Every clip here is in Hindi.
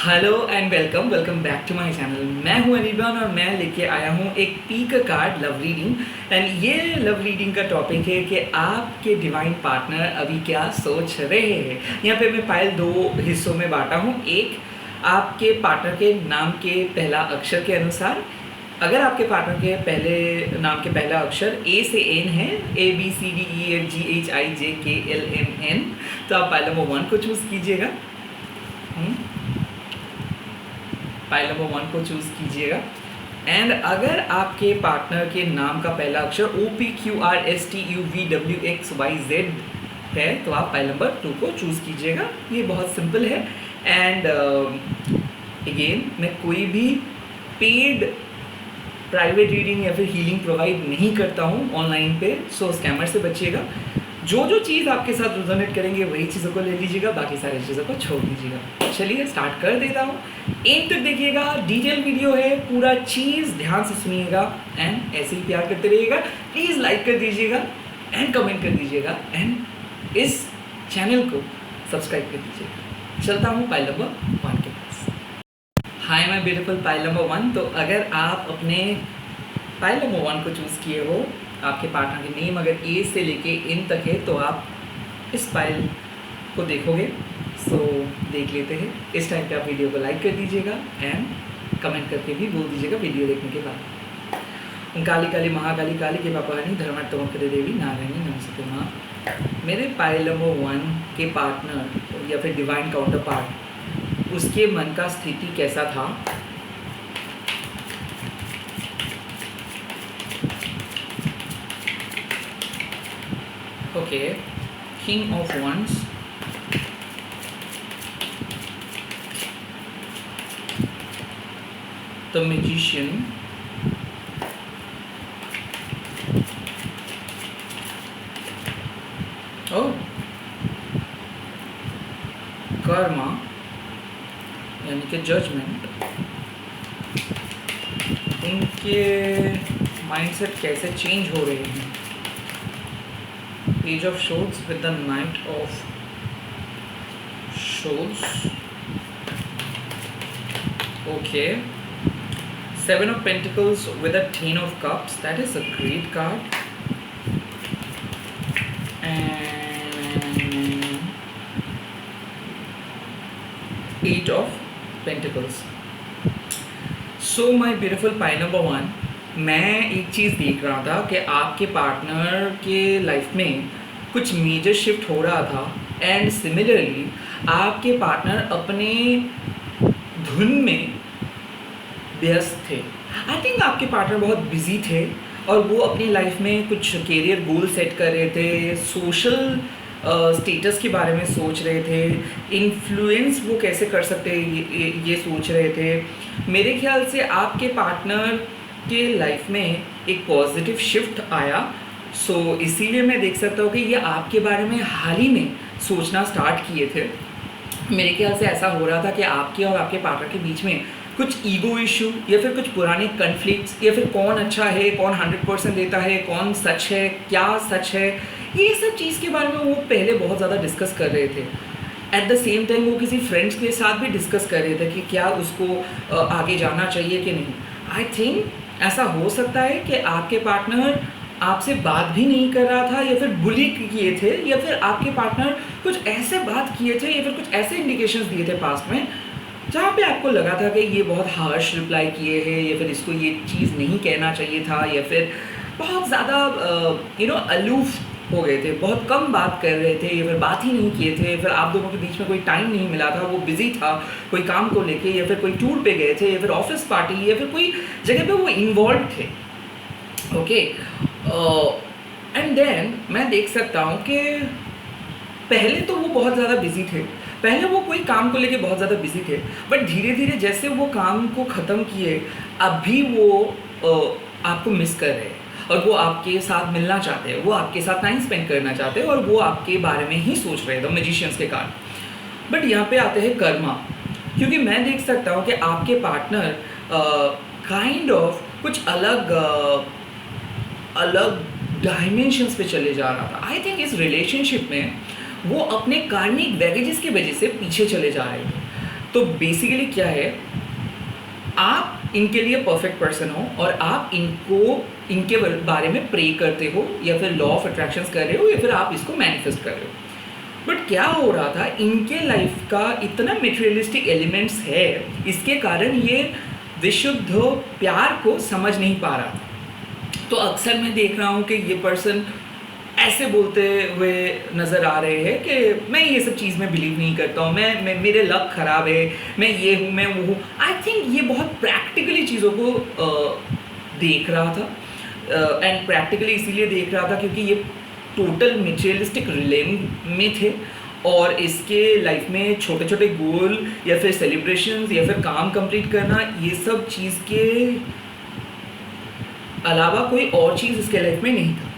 Hello and welcome welcome back to my channel. मैं हूं अनिर्बान और मैं लेके आया हूं एक pick card love reading. And ये लव रीडिंग का टॉपिक है कि आपके डिवाइन पार्टनर अभी क्या सोच रहे हैं। यहाँ पे मैं पायल दो हिस्सों में बांटा हूँ। एक, आपके पार्टनर के नाम के पहला अक्षर के अनुसार। अगर आपके पार्टनर के पहले नाम के पहला अक्षर ए से एन है, ABCDEFGHIJKLMN, तो आप पायल नंबर 1 को चूज़ कीजिएगा। पाइल नंबर 1 को चूज़ कीजिएगा। एंड अगर आपके पार्टनर के नाम का पहला अक्षर OPQRSTUVWXYZ है तो आप पाइल नंबर 2 को चूज़ कीजिएगा। ये बहुत सिंपल है। एंड अगेन मैं कोई भी पेड प्राइवेट रीडिंग या फिर हीलिंग प्रोवाइड नहीं करता हूँ ऑनलाइन पे, सो स्कैमर से बचिएगा। जो चीज़ आपके साथ रेजोनेट करेंगे वही चीज़ों को ले लीजिएगा, बाकी सारी चीज़ों को छोड़ दीजिएगा। चलिए स्टार्ट कर देता हूँ। एंड तक देखिएगा, डिटेल वीडियो है, पूरा चीज़ ध्यान से सुनिएगा एंड ऐसे ही प्यार करते रहिएगा। प्लीज़ लाइक कर दीजिएगा एंड कमेंट कर दीजिएगा एंड इस चैनल को सब्सक्राइब कर दीजिएगा। चलता हूँ पाइल नंबर 1 के पास। Hi my beautiful pile number 1। तो अगर आप अपने पाइल नंबर 1 को चूज़ किए हो, आपके पार्टनर के नेम अगर ए से लेके इन तक है तो आप इस पाइल को देखोगे। सो देख लेते हैं। इस टाइम पे आप वीडियो को लाइक कर दीजिएगा एंड कमेंट करके भी बोल दीजिएगा वीडियो देखने के बाद। काली काली महाकाली काली के पापानी धर्मात्मा करे देवी नारायणी नमस्ते माँ। मेरे पाइल नंबर 1 के पार्टनर या फिर डिवाइन काउंटर पार्ट, उसके मन का स्थिति कैसा था। Okay, king of wands, the magician, karma यानी कि जजमेंट। उनके माइंडसेट कैसे चेंज हो रहे हैं। Page of Swords with the Knight of Swords. Okay. 7 of Pentacles with a 10 of Cups. That is a great card. And 8 of Pentacles. So my beautiful pile number 1. मैं एक चीज़ देख रहा था कि आपके पार्टनर के लाइफ में कुछ मेजर शिफ्ट हो रहा था एंड सिमिलरली आपके पार्टनर अपने धुन में व्यस्त थे। आई थिंक आपके पार्टनर बहुत बिजी थे और वो अपनी लाइफ में कुछ करियर गोल सेट कर रहे थे, सोशल स्टेटस के बारे में सोच रहे थे, इन्फ्लुएंस वो कैसे कर सकते ये सोच रहे थे। मेरे ख्याल से आपके पार्टनर के लाइफ में एक पॉजिटिव शिफ्ट आया। सो इसीलिए मैं देख सकता हूँ कि ये आपके बारे में हाल ही में सोचना स्टार्ट किए थे। मेरे ख्याल से ऐसा हो रहा था कि आपके और आपके पार्टनर के बीच में कुछ ईगो इशू या फिर कुछ पुराने कन्फ्लिक्ट्स या फिर कौन अच्छा है, कौन 100% देता है, कौन सच है, क्या सच है, ये सब चीज़ के बारे में वो पहले बहुत ज़्यादा डिस्कस कर रहे थे। एट द सेम टाइम वो किसी फ्रेंड्स के साथ भी डिस्कस कर रहे थे कि क्या उसको आगे जाना चाहिए कि नहीं। आई थिंक ऐसा हो सकता है कि आपके पार्टनर आपसे बात भी नहीं कर रहा था या फिर बुली किए थे या फिर आपके पार्टनर कुछ ऐसे बात किए थे या फिर कुछ ऐसे इंडिकेशंस दिए थे पास्ट में जहाँ पे आपको लगा था कि ये बहुत हार्श रिप्लाई किए हैं या फिर इसको ये चीज़ नहीं कहना चाहिए था या फिर बहुत ज़्यादा अलूफ हो गए थे, बहुत कम बात कर रहे थे या फिर बात ही नहीं किए थे। फिर आप दोनों के बीच में कोई टाइम नहीं मिला था, वो बिजी था कोई काम को लेके या फिर कोई टूर पे गए थे या फिर ऑफिस पार्टी या फिर कोई जगह पे वो इन्वॉल्व थे। ओके, एंड देन मैं देख सकता हूँ कि पहले तो वो बहुत ज़्यादा बिजी थे, पहले वो कोई काम को लेके बहुत ज़्यादा बिजी थे, बट धीरे धीरे जैसे वो काम को ख़त्म किए अभी वो आपको मिस कर रहे हैं और वो आपके साथ मिलना चाहते हैं, वो आपके साथ टाइम स्पेंड करना चाहते हैं और वो आपके बारे में ही सोच रहे थे मैजिशियंस के कार्ड। बट यहाँ पे आते हैं कर्मा, क्योंकि मैं देख सकता हूँ कि आपके पार्टनर काइंड ऑफ कुछ अलग डायमेंशंस पे चले जा रहा था। आई थिंक इस रिलेशनशिप में वो अपने कार्मिक बैगेजेस की वजह से पीछे चले जा रहे थे। तो बेसिकली क्या है, आप इनके लिए परफेक्ट पर्सन हो और आप इनके बारे में प्रे करते हो या फिर लॉ ऑफ अट्रैक्शंस कर रहे हो या फिर आप इसको मैनिफेस्ट कर रहे हो। बट क्या हो रहा था, इनके लाइफ का इतना मटेरियलिस्टिक एलिमेंट्स है, इसके कारण ये विशुद्ध प्यार को समझ नहीं पा रहा था। तो अक्सर मैं देख रहा हूँ कि ये पर्सन ऐसे बोलते हुए नज़र आ रहे हैं कि मैं ये सब चीज़ में बिलीव नहीं करता हूँ, मैं मेरे लक ख़राब है, मैं ये हूँ, मैं वो हूँ। आई थिंक ये बहुत प्रैक्टिकली चीज़ों को देख रहा था, एंड प्रैक्टिकली इसीलिए देख रहा था क्योंकि ये टोटल मटेरियलिस्टिक रिलेम में थे और इसके लाइफ में छोटे छोटे गोल या फिर सेलिब्रेशंस या फिर काम कंप्लीट करना, ये सब चीज़ के अलावा कोई और चीज़ इसके लाइफ में नहीं था।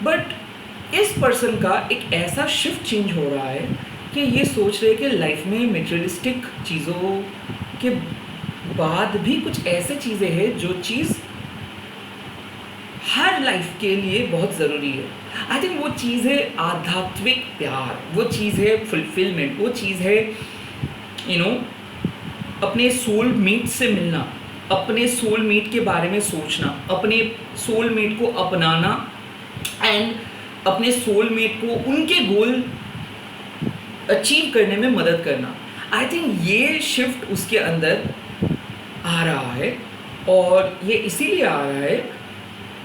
बट इस पर्सन का एक ऐसा शिफ्ट चेंज हो रहा है कि ये सोच रहे कि लाइफ में मटेरियलिस्टिक चीज़ों के बाद भी कुछ ऐसे चीज़ें हैं जो चीज़ हर लाइफ के लिए बहुत ज़रूरी है। आई थिंक वो चीज़ है आध्यात्मिक प्यार, वो चीज़ है फुलफिलमेंट, वो चीज़ है अपने सोलमेट से मिलना, अपने सोलमेट के बारे में सोचना, अपने सोलमेट को अपनाना एंड अपने सोलमेट को उनके गोल अचीव करने में मदद करना। आई थिंक ये शिफ्ट उसके अंदर आ रहा है और ये इसीलिए आ रहा है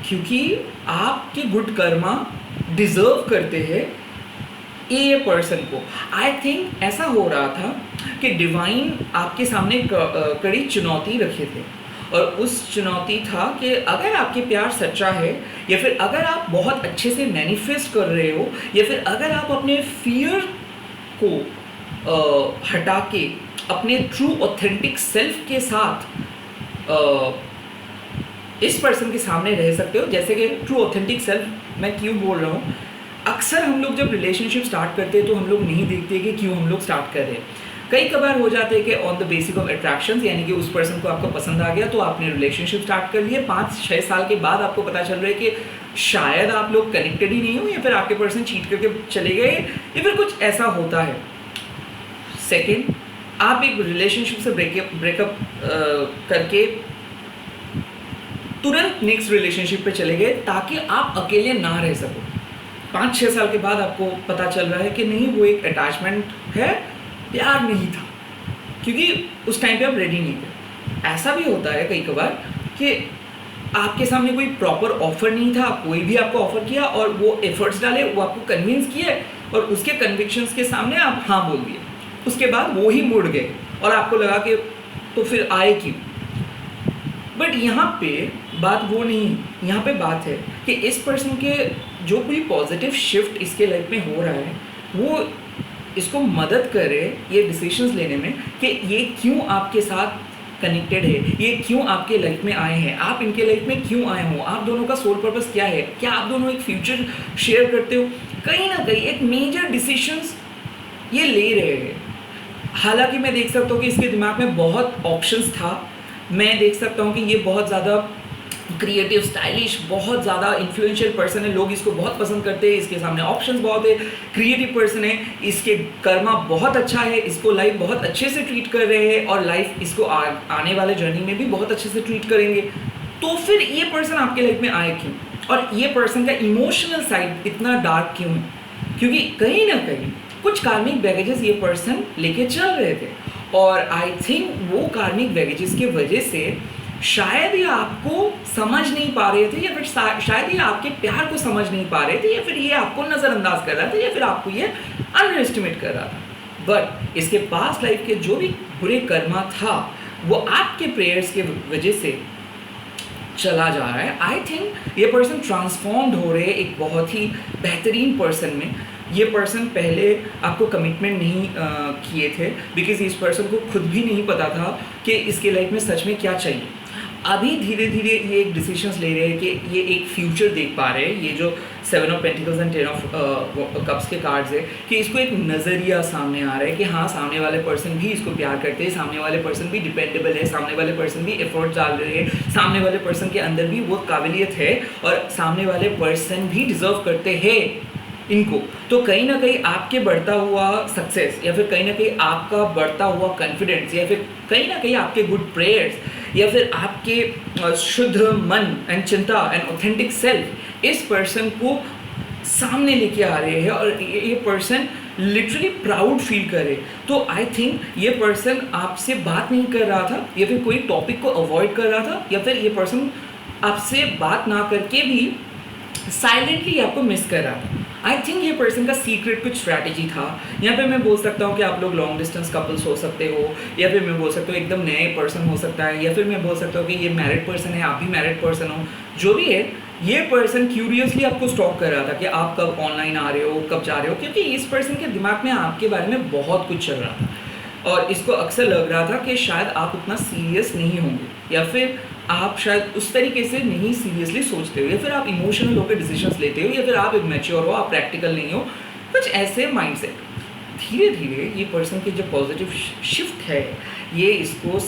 क्योंकि आपके गुड कर्मा डिज़र्व करते हैं ये पर्सन को। आई थिंक ऐसा हो रहा था कि डिवाइन आपके सामने कड़ी चुनौती रखे थे और उस चुनौती था कि अगर आपके प्यार सच्चा है या फिर अगर आप बहुत अच्छे से मैनिफेस्ट कर रहे हो या फिर अगर आप अपने फियर को हटा के अपने ट्रू ऑथेंटिक सेल्फ के साथ इस पर्सन के सामने रह सकते हो। जैसे कि ट्रू ऑथेंटिक सेल्फ मैं क्यों बोल रहा हूँ, अक्सर हम लोग जब रिलेशनशिप स्टार्ट करते हैं तो हम लोग नहीं देखते कि क्यों हम लोग स्टार्ट कर रहे हैं। कई कबार हो जाते हैं कि on the basic of attractions, यानी कि उस पर्सन को आपको पसंद आ गया तो आपने रिलेशनशिप स्टार्ट कर लिए, 5-6 साल के बाद आपको पता चल रहा है कि शायद आप लोग कनेक्टेड ही नहीं हो या फिर आपके पर्सन चीट करके चले गए या फिर कुछ ऐसा होता है। सेकेंड, आप एक रिलेशनशिप से ब्रेकअप करके तुरंत नेक्स्ट रिलेशनशिप पे चले गए ताकि आप अकेले ना रह सको। 5-6 साल के बाद आपको पता चल रहा है कि नहीं, वो एक अटैचमेंट है, प्यार नहीं था, क्योंकि उस टाइम पे आप रेडी नहीं थे। ऐसा भी होता है कई कबार कि आपके सामने कोई प्रॉपर ऑफर नहीं था, कोई भी आपको ऑफर किया और वो एफर्ट्स डाले, वो आपको कन्विंस किए और उसके कन्विक्शंस के सामने आप हाँ बोल दिए, उसके बाद वो ही मुड़ गए और आपको लगा कि तो फिर आए क्यों। बट यहाँ पे बात वो नहीं, यहाँ पे बात है कि इस पर्सन के जो कोई पॉजिटिव शिफ्ट इसके लाइफ में हो रहा है वो इसको मदद करे ये डिसीजंस लेने में कि ये क्यों आपके साथ कनेक्टेड है, ये क्यों आपके लाइफ में आए हैं, आप इनके लाइफ में क्यों आए हो, आप दोनों का सोल पर्पस क्या है, क्या आप दोनों एक फ्यूचर शेयर करते हो। कहीं ना कहीं एक मेजर डिसीजंस ये ले रहे हैं। हालांकि मैं देख सकता हूँ कि इसके दिमाग में बहुत ऑप्शंस था, मैं देख सकता हूँ कि ये बहुत ज़्यादा क्रिएटिव, स्टाइलिश, बहुत ज़्यादा इन्फ्लुएंशियल पर्सन है, लोग इसको बहुत पसंद करते हैं, इसके सामने ऑप्शंस बहुत है, क्रिएटिव पर्सन है, इसके कर्मा बहुत अच्छा है, इसको लाइफ बहुत अच्छे से ट्रीट कर रहे हैं और लाइफ इसको आने वाले जर्नी में भी बहुत अच्छे से ट्रीट करेंगे। तो फिर ये पर्सन आपके लाइफ में आए क्यों और ये पर्सन का इमोशनल साइड इतना डार्क क्यों है? क्योंकि कहीं ना कहीं कुछ कार्मिक बैगेजेस ये पर्सन लेके चल रहे थे और आई थिंक वो कार्मिक बैगेजेस की वजह से शायद ये आपको समझ नहीं पा रहे थे या फिर शायद ये आपके प्यार को समझ नहीं पा रहे थे या फिर ये आपको नज़रअंदाज कर रहा था या फिर आपको ये अंडर एस्टिमेट कर रहा था। बट इसके पास लाइफ के जो भी बुरे कर्मा था वो आपके प्रेयर्स के वजह से चला जा रहा है। आई थिंक ये पर्सन ट्रांसफॉर्म्ड हो रहे एक बहुत ही बेहतरीन पर्सन में। ये पर्सन पहले आपको कमिटमेंट नहीं किए थे बिकॉज इस पर्सन को खुद भी नहीं पता था कि इसके लाइफ में सच में क्या चाहिए। अभी धीरे धीरे ये एक डिसीजंस ले रहे हैं कि ये एक फ्यूचर देख पा रहे हैं। ये जो 7 of pentacles and 10 of cups के कार्ड्स है कि इसको एक नज़रिया सामने आ रहा है कि हाँ, सामने वाले पर्सन भी इसको प्यार करते हैं, सामने वाले पर्सन भी डिपेंडेबल है, सामने वाले पर्सन भी एफर्ट्स डाल रहे हैं, सामने वाले पर्सन के अंदर भी वो काबिलियत है और सामने वाले पर्सन भी डिज़र्व करते हैं इनको, तो कहीं ना कहीं आपके बढ़ता हुआ सक्सेस या फिर कहीं ना कहीं आपका बढ़ता हुआ कॉन्फिडेंस या फिर कहीं ना कहीं आपके गुड प्रेयर्स या फिर आपके शुद्ध मन एंड चिंता एंड ऑथेंटिक सेल्फ इस पर्सन को सामने लेके आ रहे हैं और ये पर्सन लिटरली प्राउड फील करे। तो आई थिंक ये पर्सन आपसे बात नहीं कर रहा था या फिर कोई टॉपिक को अवॉइड कर रहा था या फिर ये पर्सन आपसे बात ना करके भी साइलेंटली आपको मिस कर रहा था। आई थिंक ये पर्सन का सीक्रेट कुछ स्ट्रैटेजी था। यहाँ पे मैं बोल सकता हूँ कि आप लोग लॉन्ग डिस्टेंस कपल्स हो सकते हो, या फिर मैं बोल सकता हूँ एकदम नए पर्सन हो सकता है, या फिर मैं बोल सकता हूँ कि ये मैरिड पर्सन है, आप भी मैरिड पर्सन हो। जो भी है, ये पर्सन क्यूरियसली आपको स्टॉक कर रहा था कि आप कब ऑनलाइन आ रहे हो, कब जा रहे हो, क्योंकि इस पर्सन के दिमाग में आपके बारे में बहुत कुछ चल रहा था और इसको अक्सर लग रहा था कि शायद आप उतना सीरियस नहीं होंगे या फिर आप शायद उस तरीके से नहीं सीरियसली सोचते हो या फिर आप इमोशनल होकर डिसीजंस लेते हो या फिर आप इमेच्योर हो, आप प्रैक्टिकल नहीं हो, कुछ ऐसे माइंडसेट। धीरे धीरे ये पर्सन की जो पॉजिटिव शिफ्ट है ये इसको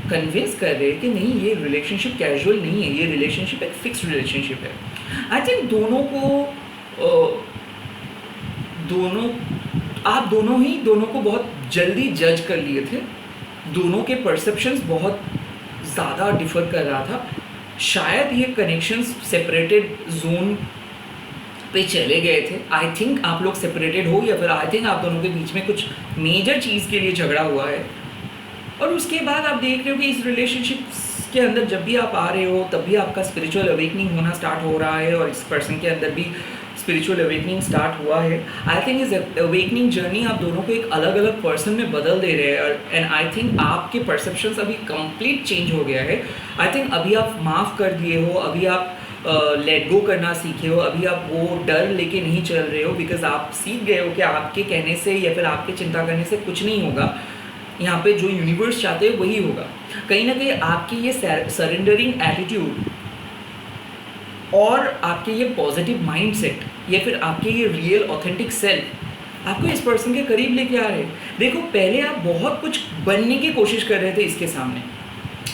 कन्विंस कर रहे हैं कि नहीं, ये रिलेशनशिप कैजुअल नहीं है, ये रिलेशनशिप एक फिक्स रिलेशनशिप है। आई थिंक आप दोनों को बहुत जल्दी जज कर लिए थे। दोनों के परसेप्शंस बहुत ज़्यादा डिफर कर रहा था। शायद ये कनेक्शंस सेपरेटेड जोन पे चले गए थे। आई थिंक आप लोग सेपरेटेड हो या फिर आई थिंक आप दोनों के बीच में कुछ मेजर चीज़ के लिए झगड़ा हुआ है और उसके बाद आप देख रहे हो कि इस रिलेशनशिप के अंदर जब भी आप आ रहे हो तब भी आपका स्पिरिचुअल अवेकनिंग होना स्टार्ट हो रहा है और इस पर्सन के अंदर भी स्पिरिचुअल अवेकनिंग स्टार्ट हुआ है। आई थिंक इस अवेकनिंग जर्नी आप दोनों को एक अलग अलग पर्सन में बदल दे रहे हैं एंड आई थिंक आपके परसेप्शंस अभी कंप्लीट चेंज हो गया है। आई थिंक अभी आप माफ़ कर दिए हो, अभी आप लेट गो करना सीखे हो, अभी आप वो डर लेके नहीं चल रहे हो बिकॉज आप सीख गए हो कि आपके कहने से या फिर आपके चिंता करने से कुछ नहीं होगा। यहाँ पे जो यूनिवर्स चाहते हैं वही होगा। कहीं ना कहीं आपकी ये सरेंडरिंग एटीट्यूड और आपके ये पॉजिटिव माइंडसेट या फिर आपके ये रियल ऑथेंटिक सेल्फ आपको इस पर्सन के करीब लेके आ रहे हैं। देखो, पहले आप बहुत कुछ बनने की कोशिश कर रहे थे इसके सामने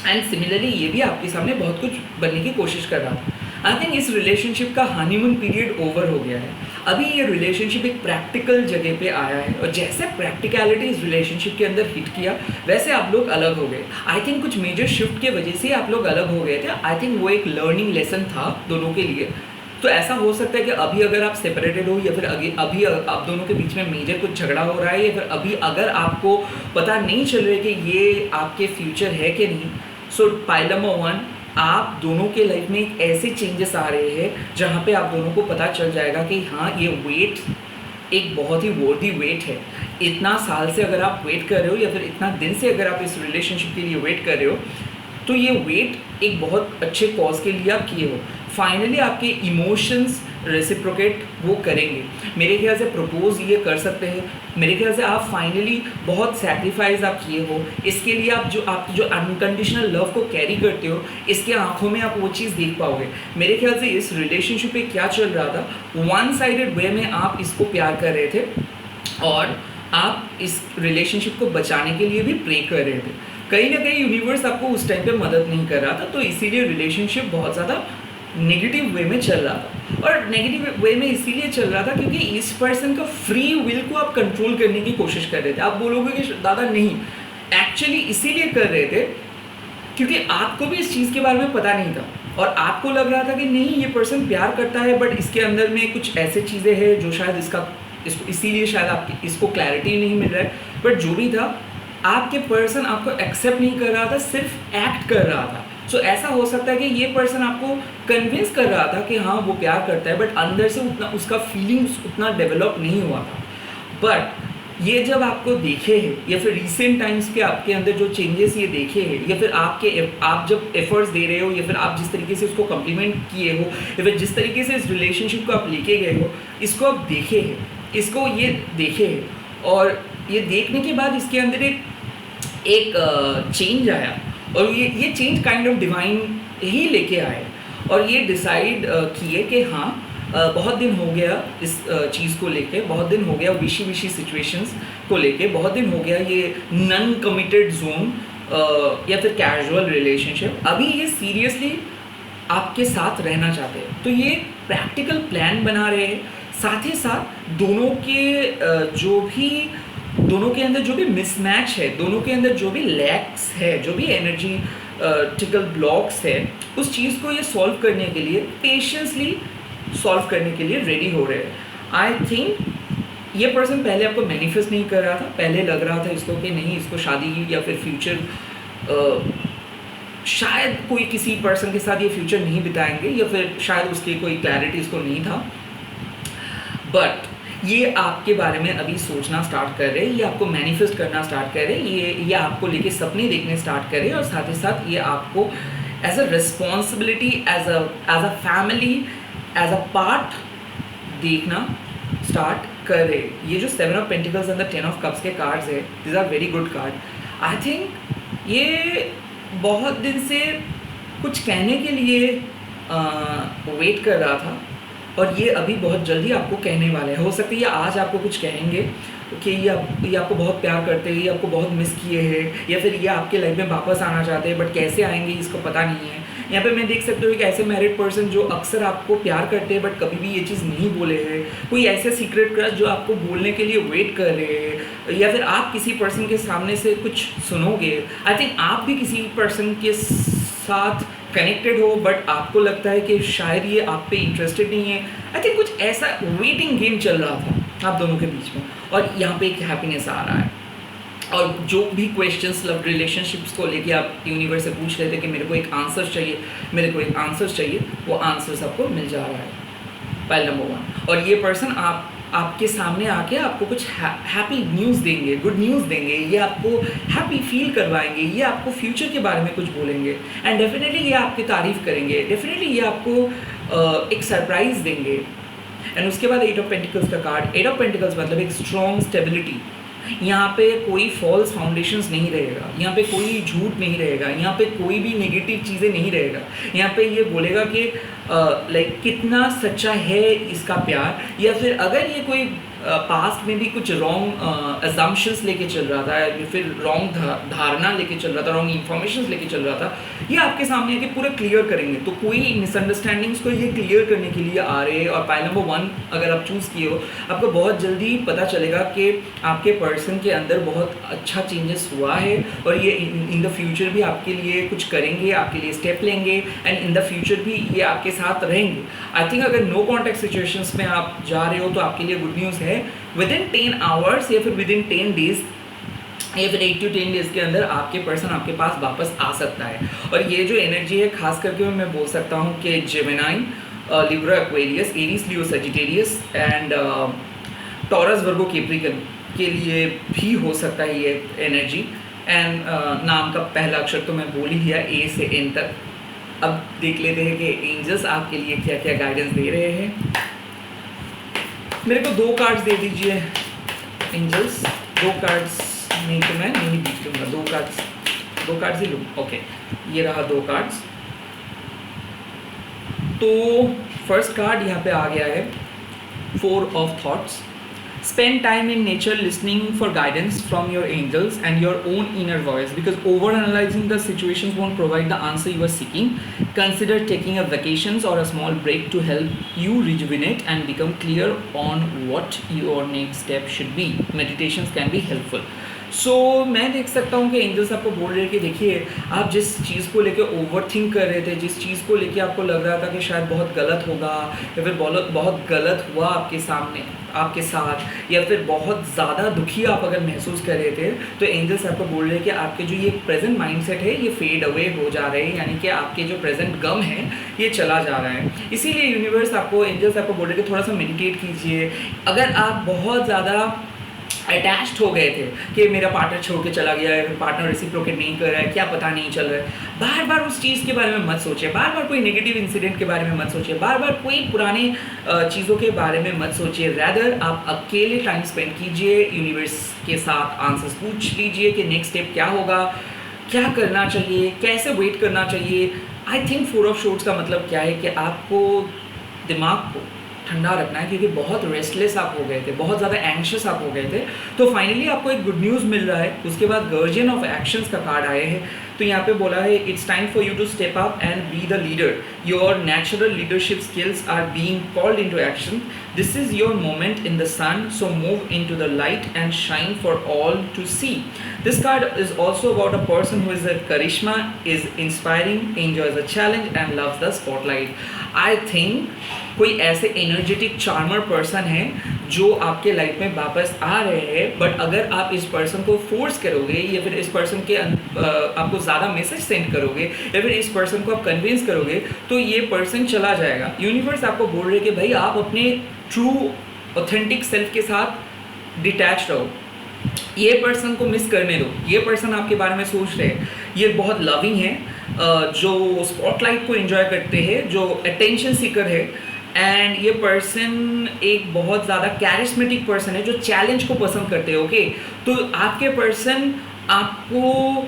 एंड सिमिलरली ये भी आपके सामने बहुत कुछ बनने की कोशिश कर रहा था। आई थिंक इस रिलेशनशिप का हनीमून पीरियड ओवर हो गया है। अभी ये रिलेशनशिप एक प्रैक्टिकल जगह पे आया है और जैसे प्रैक्टिकलिटी इस रिलेशनशिप के अंदर हिट किया वैसे आप लोग अलग हो गए। आई थिंक कुछ मेजर शिफ्ट के वजह से आप लोग अलग हो गए थे। आई थिंक वो एक लर्निंग लेसन था दोनों के लिए। तो ऐसा हो सकता है कि अभी अगर आप सेपरेटेड हो या फिर अभी आप दोनों के बीच में मेजर कुछ झगड़ा हो रहा है या फिर अभी अगर आपको पता नहीं चल रहा है कि ये आपके फ्यूचर है कि नहीं, सो पाइल नंबर 1, आप दोनों के लाइफ में एक ऐसे चेंजेस आ रहे हैं जहाँ पे आप दोनों को पता चल जाएगा कि हाँ, ये वेट एक बहुत ही वर्दी वेट है। इतना साल से अगर आप वेट कर रहे हो या फिर इतना दिन से अगर आप इस रिलेशनशिप के लिए वेट कर रहे हो तो ये वेट एक बहुत अच्छे कॉज के लिए आप किए हो। फाइनली आपके इमोशंस रेसिप्रोकेट वो करेंगे। मेरे ख्याल से प्रपोज ये कर सकते हैं। मेरे ख्याल से आप फाइनली बहुत सैक्रिफाइस आप किए हो इसके लिए। आप जो अनकंडीशनल लव को कैरी करते हो इसके आंखों में आप वो चीज़ देख पाओगे। मेरे ख्याल से इस रिलेशनशिप पे क्या चल रहा था, वन साइडेड वे में आप इसको प्यार कर रहे थे और आप इस रिलेशनशिप को बचाने के लिए भी प्रे कर रहे थे। कहीं ना कहीं यूनिवर्स आपको उस टाइम पे मदद नहीं कर रहा था, तो इसीलिए रिलेशनशिप बहुत ज़्यादा नेगेटिव वे में चल रहा था। और नेगेटिव वे में इसीलिए चल रहा था क्योंकि इस पर्सन का फ्री विल को आप कंट्रोल करने की कोशिश कर रहे थे। आप बोलोगे कि दादा नहीं, एक्चुअली इसीलिए कर रहे थे क्योंकि आपको भी इस चीज़ के बारे में पता नहीं था और आपको लग रहा था कि नहीं, ये पर्सन प्यार करता है बट इसके अंदर में कुछ ऐसे चीज़ें हैं जो शायद इसीलिए शायद आपकी इसको क्लैरिटी नहीं मिल रहा है। बट जो भी था, आपके पर्सन आपको एक्सेप्ट नहीं कर रहा था, सिर्फ एक्ट कर रहा था। सो ऐसा हो सकता है कि ये पर्सन आपको कन्विंस कर रहा था कि हाँ वो प्यार करता है बट अंदर से उतना उसका फीलिंग्स उतना डेवलप नहीं हुआ था। बट ये जब आपको देखे हैं या फिर रिसेंट टाइम्स के आपके अंदर जो चेंजेस ये देखे हैं या फिर आप जब एफर्ट्स दे रहे हो या फिर आप जिस तरीके से उसको कम्प्लीमेंट किए हो या फिर जिस तरीके से इस रिलेशनशिप को आप लेके गए हो, इसको आप देखे हैं, इसको ये देखे हैं और ये देखने के बाद इसके अंदर एक चेंज आया और ये चेंज काइंड ऑफ डिवाइन ही लेके आए और ये डिसाइड किए कि हाँ, बहुत दिन हो गया इस चीज़ को लेके, बहुत दिन हो गया विशी सिचुएशंस को लेके, बहुत दिन हो गया ये नॉन कमिटेड जोन या फिर कैजुअल रिलेशनशिप। अभी ये सीरियसली आपके साथ रहना चाहते हैं, तो ये प्रैक्टिकल प्लान बना रहे हैं, साथ ही साथ दोनों के अंदर जो भी मिसमैच है, दोनों के अंदर जो भी लैक्स है, जो भी एनर्जी टिकल ब्लॉक्स है, उस चीज़ को ये सॉल्व करने के लिए पेशेंसली सॉल्व करने के लिए रेडी हो रहे हैं। आई थिंक ये पर्सन पहले आपको मैनिफेस्ट नहीं कर रहा था, पहले लग रहा था इसको कि नहीं, इसको शादी या फिर फ्यूचर शायद कोई किसी पर्सन के साथ ये फ्यूचर नहीं बिताएंगे, या फिर शायद उसकी कोई क्लैरिटी इसको नहीं था। बट ये आपके बारे में अभी सोचना स्टार्ट कर रहे हैं, ये आपको मैनिफेस्ट करना स्टार्ट कर रहे हैं, ये आपको लेके सपने देखने स्टार्ट कर रहे हैं, और साथ ही साथ ये आपको as a responsibility, as a family, as a part देखना स्टार्ट कर रहे हैं। ये जो 7 of pentacles and the 10 of cups के कार्ड्स है, this are very good card. I think ये बहुत दिन से कुछ कहने के लिए वेट कर रहा था, और ये अभी बहुत जल्दी आपको कहने वाले हैं। हो सकता है ये आज आपको कुछ कहेंगे कि ये आपको बहुत प्यार करते हैं, ये आपको बहुत मिस किए हैं, या फिर ये आपके लाइफ में वापस आना चाहते हैं, बट कैसे आएंगे इसको पता नहीं है। यहाँ पे मैं देख सकती हूँ एक ऐसे मैरिड पर्सन जो अक्सर आपको प्यार करते हैं, बट कभी भी ये चीज़ नहीं बोले हैं। कोई ऐसे सीक्रेट क्रश जो आपको बोलने के लिए वेट कर रहे हैं, या फिर आप किसी पर्सन के सामने से कुछ सुनोगे। आई थिंक आप भी किसी पर्सन के साथ कनेक्टेड हो, बट आपको लगता है कि शायद ये आप पे इंटरेस्टेड नहीं है। आई थिंक कुछ ऐसा वेटिंग गेम चल रहा था आप दोनों के बीच में, और यहाँ पे एक हैप्पीनेस आ रहा है। और जो भी क्वेश्चंस लव रिलेशनशिप्स को लेके आप यूनिवर्स से पूछ रहे थे कि मेरे को एक आंसर चाहिए, वो आंसर्स आपको मिल जा रहा है। Pile number 1। और ये पर्सन आपके सामने आके आपको कुछ हैप्पी न्यूज़ देंगे, गुड न्यूज़ देंगे, ये आपको हैप्पी फील करवाएंगे, ये आपको फ्यूचर के बारे में कुछ बोलेंगे, एंड डेफिनेटली ये आपकी तारीफ़ करेंगे, डेफिनेटली ये आपको एक सरप्राइज़ देंगे। एंड उसके बाद 8 ऑफ पेंटिकल्स का कार्ड। 8 ऑफ पेंटिकल्स मतलब एक स्ट्रॉन्ग स्टेबिलिटी। यहाँ पे कोई फॉल्स फाउंडेशंस नहीं रहेगा, यहाँ पे कोई झूठ नहीं रहेगा, यहाँ पे कोई भी नेगेटिव चीज़ें नहीं रहेगा। यहाँ पे ये बोलेगा कि लाइक कितना सच्चा है इसका प्यार, या फिर अगर ये कोई पास्ट में भी कुछ रॉन्ग अजम्पशंस लेके चल रहा था, या फिर रॉन्ग धारणा लेके चल रहा था, रॉन्ग इन्फॉर्मेशन लेके चल रहा था, ये आपके सामने आके पूरा क्लियर करेंगे। तो कोई मिसअंडरस्टैंडिंग्स को ये क्लियर करने के लिए आ रहे हैं। और पाइल नंबर 1 अगर आप चूज़ किए हो, आपको बहुत जल्दी पता चलेगा कि आपके पर्सन के अंदर बहुत अच्छा चेंजेस हुआ है, और ये इन द फ्यूचर भी आपके लिए कुछ करेंगे, आपके लिए स्टेप लेंगे, एंड इन द फ्यूचर भी ये आपके साथ रहेंगे। आई थिंक अगर नो कॉन्टैक्ट सिचुएशंस में आप जा रहे हो तो आपके लिए गुड न्यूज़ है। विद इन 10 आवर्स या फिर विद इन 10 डेज या फिर 8 to 10 डेज के अंदर आपके पर्सन आपके पास वापस आ सकता है। और ये जो एनर्जी है, खास करके मैं बोल सकता हूँ कि Gemini, Libra, Aquarius, Aries, Leo, Sagittarius and taurus, Virgo, Capricorn के लिए भी हो सकता है ये एनर्जी। एंड नाम का पहला अक्षर तो मैं बोल ही दिया, ए से एन तक। अब देख लेते हैं कि एंजल्स आपके लिए क्या क्या गाइडेंस दे रहे हैं। मेरे को 2 कार्ड्स दे दीजिए एंजल्स। 2 कार्ड्स नहीं तो मैं नहीं जीत लूँगा, 2 कार्ड्स ही लूँ। ओके, ये रहा 2 कार्ड्स। तो फर्स्ट कार्ड यहाँ पे आ गया है 4 of thoughts. Spend time in nature listening for guidance from your angels and your own inner voice, because overanalyzing the situations won't provide the answer you are seeking. Consider taking a vacations or a small break to help you rejuvenate and become clear on what your next step should be. Meditations can be helpful. मैं देख सकता हूँ कि एंजल्स आपको बोल रहे हैं कि देखिए, आप जिस चीज़ को लेके ओवर थिंक कर रहे थे, जिस चीज़ को लेके आपको लग रहा था कि शायद बहुत गलत होगा, या फिर बहुत गलत हुआ आपके सामने, आपके साथ, या फिर बहुत ज़्यादा दुखी आप अगर महसूस कर रहे थे, तो एंजल्स आपको बोल रहे हैं कि आपके जो ये प्रेजेंट माइंडसेट है ये फेड अवे हो जा रहे हैं, यानी कि आपके जो प्रेजेंट गम है ये चला जा रहा है। इसीलिए यूनिवर्स आपको, एंजल्स आपको बोल रहे हैं कि थोड़ा सा मेडिटेट कीजिए। अगर आप बहुत ज़्यादा अटैच्ड हो गए थे कि मेरा पार्टनर छोड़ के चला गया है, पार्टनर रेसिप्रोकेट नहीं कर रहा है, क्या पता नहीं चल रहा है, बार बार उस चीज़ के बारे में मत सोचिए, बार बार कोई नेगेटिव इंसिडेंट के बारे में मत सोचिए, बार बार कोई पुराने चीज़ों के बारे में मत सोचिए। रैदर आप अकेले टाइम स्पेंड कीजिए, यूनिवर्स के साथ आंसर्स पूछ लीजिए कि नेक्स्ट स्टेप क्या होगा, क्या करना चाहिए, कैसे वेट करना चाहिए। आई थिंक 4 ऑफ शॉर्ट्स का मतलब क्या है कि आपको दिमाग को ठंडा रखना है, क्योंकि बहुत रेस्टलेस आप हो गए थे, बहुत ज़्यादा एंग्शियस आप हो गए थे। तो फाइनली आपको एक गुड न्यूज़ मिल रहा है। उसके बाद गार्जियन ऑफ एक्शंस का कार्ड आए हैं। तो यहाँ पे बोला है it's time for you to step up and be the leader. Your natural leadership skills are being called into action. This is your moment in the sun, so move into the light and shine for all to see. This card is also about a person who is a charisma, is inspiring, enjoys a challenge and loves the spotlight. I think कोई ऐसे एनर्जेटिक चार्मर पर्सन है जो आपके लाइफ में वापस आ रहे हैं, बट अगर आप इस पर्सन को फोर्स करोगे या फिर इस पर्सन के आपको ज़्यादा मैसेज सेंड करोगे या फिर इस पर्सन को आप कन्विंस करोगे तो ये पर्सन चला जाएगा. यूनिवर्स आपको बोल रहे कि भाई आप अपने ट्रू ऑथेंटिक सेल्फ के साथ डिटैच रहो, ये पर्सन को मिस करने दो. ये पर्सन आपके बारे में सोच रहे हैं, ये बहुत लविंग है, जो स्पॉटलाइट को एंजॉय करते हैं, जो अटेंशन सीकर है, एंड ये पर्सन एक बहुत ज़्यादा कैरिस्मेटिक पर्सन है जो चैलेंज को पसंद करते हैं. ओके, तो आपके पर्सन आपको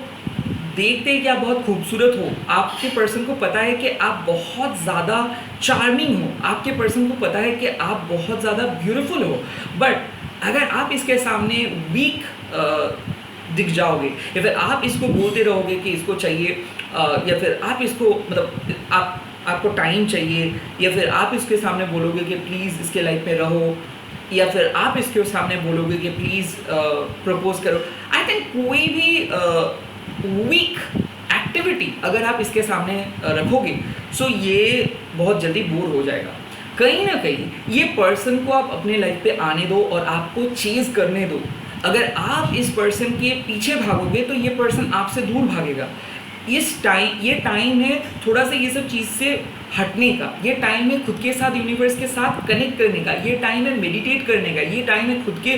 देखते हैं कि आप बहुत खूबसूरत हो, आपके पर्सन को पता है कि आप बहुत ज़्यादा चार्मिंग हो, आपके पर्सन को पता है कि आप बहुत ज़्यादा ब्यूटीफुल हो, बट अगर आप इसके सामने वीक दिख जाओगे या फिर आप इसको बोलते रहोगे कि इसको चाहिए, या फिर आप इसको मतलब आपको टाइम चाहिए, या फिर आप इसके सामने बोलोगे कि प्लीज़ इसके लाइफ में रहो, या फिर आप इसके सामने बोलोगे कि प्लीज़ प्रपोज करो. आई थिंक कोई भी वीक एक्टिविटी अगर आप इसके सामने रखोगे सो ये बहुत जल्दी बोर हो जाएगा. कहीं ना कहीं ये पर्सन को आप अपने लाइफ पे आने दो और आपको चेज़ करने दो. अगर आप इस पर्सन के पीछे भागोगे तो ये पर्सन आपसे दूर भागेगा. ये टाइम है थोड़ा सा ये सब चीज़ से हटने का, ये टाइम है खुद के साथ यूनिवर्स के साथ कनेक्ट करने का, ये टाइम है मेडिटेट करने का, ये टाइम है खुद के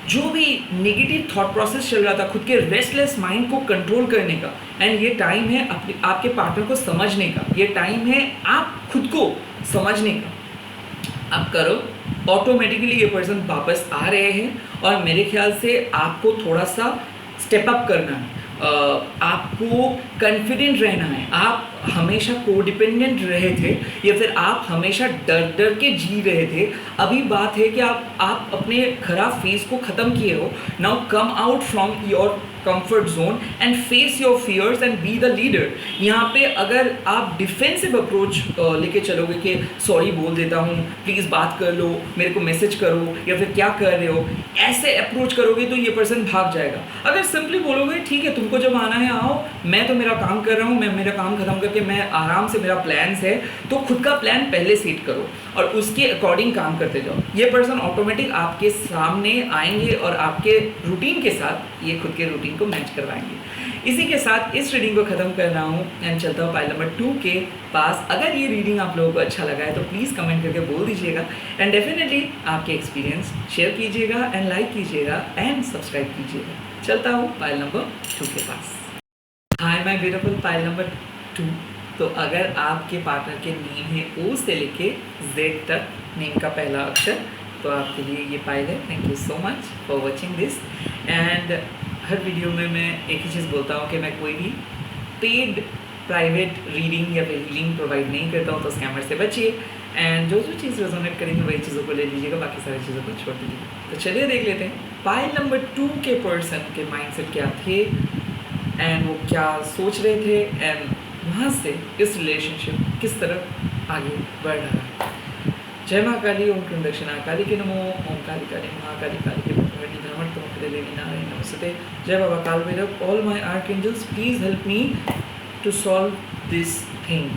जो भी नेगेटिव थॉट प्रोसेस चल रहा था, खुद के रेस्टलेस माइंड को कंट्रोल करने का, एंड ये टाइम है आपके पार्टनर को समझने का, ये टाइम है आप खुद को समझने का. आप करो, ऑटोमेटिकली ये पर्सन वापस आ रहे हैं. और मेरे ख्याल से आपको थोड़ा सा स्टेप अप करना है, आपको कॉन्फिडेंट रहना है. आप हमेशा कोडिपेंडेंट रहे थे या फिर आप हमेशा डर डर के जी रहे थे. अभी बात है कि आप अपने खराब फेस को ख़त्म किए हो. Now come out from your comfort zone and face your fears and be the leader. यहाँ पे अगर आप डिफेंसिव अप्रोच लेके चलोगे कि सॉरी बोल देता हूँ, प्लीज़ बात कर लो, मेरे को मैसेज करो, या फिर क्या कर रहे हो, ऐसे अप्रोच करोगे तो ये पर्सन भाग जाएगा. अगर सिंपली बोलोगे ठीक है तुमको जब आना है आओ, मैं तो मेरा काम कर रहा हूँ, मैं मेरा काम खत्म करके मैं आराम से, मेरा प्लान्स है, तो खुद का प्लान पहले सेट करो और उसके अकॉर्डिंग काम करते जाओ. ये पर्सन ऑटोमेटिक आपके सामने आएंगे और आपके रूटीन के साथ ये खुद के रूटीन को मैच करवाएंगे. इसी के साथ इस रीडिंग को ख़त्म कर रहा हूँ एंड चलता हूँ पाइल नंबर 2 के पास. अगर ये रीडिंग आप लोगों को अच्छा लगा है तो प्लीज़ कमेंट करके बोल दीजिएगा एंड डेफिनेटली आपके एक्सपीरियंस शेयर कीजिएगा एंड लाइक कीजिएगा एंड सब्सक्राइब कीजिएगा. चलता हूँ पाइल नंबर 2 के पास. Hi my beautiful pile number 2. तो अगर आपके पार्टनर के नेम है ओ से लेके जेड तक, नेम का पहला अक्षर, तो आपके लिए ये पाइल है. Thank you so much for watching this. And her video में मैं एक ही चीज़ बोलता हूँ कि मैं कोई भी पेड प्राइवेट रीडिंग या फिर हीलिंग प्रोवाइड नहीं करता हूँ, तो स्कैमर से बचिए एंड जो चीज़ रेजोनेट करेंगे वही चीज़ों को ले लीजिएगा, बाकी सारी चीज़ों को छोड़ दीजिएगा. तो चलिए देख लेते हैं पाइल नंबर 2 के पर्सन के माइंडसेट क्या थे एंड वो क्या सोच रहे थे एंड वहाँ से इस रिलेशनशिप किस तरफ आगे बढ़ रहा है. जय महाकाली, ओम कृं दक्षिणा काली के नमो, ओम काली काली महाकाली काली के नारायण नमस्ते. जय Baba Kaal Bhairav, all my archangels please help me to solve this thing.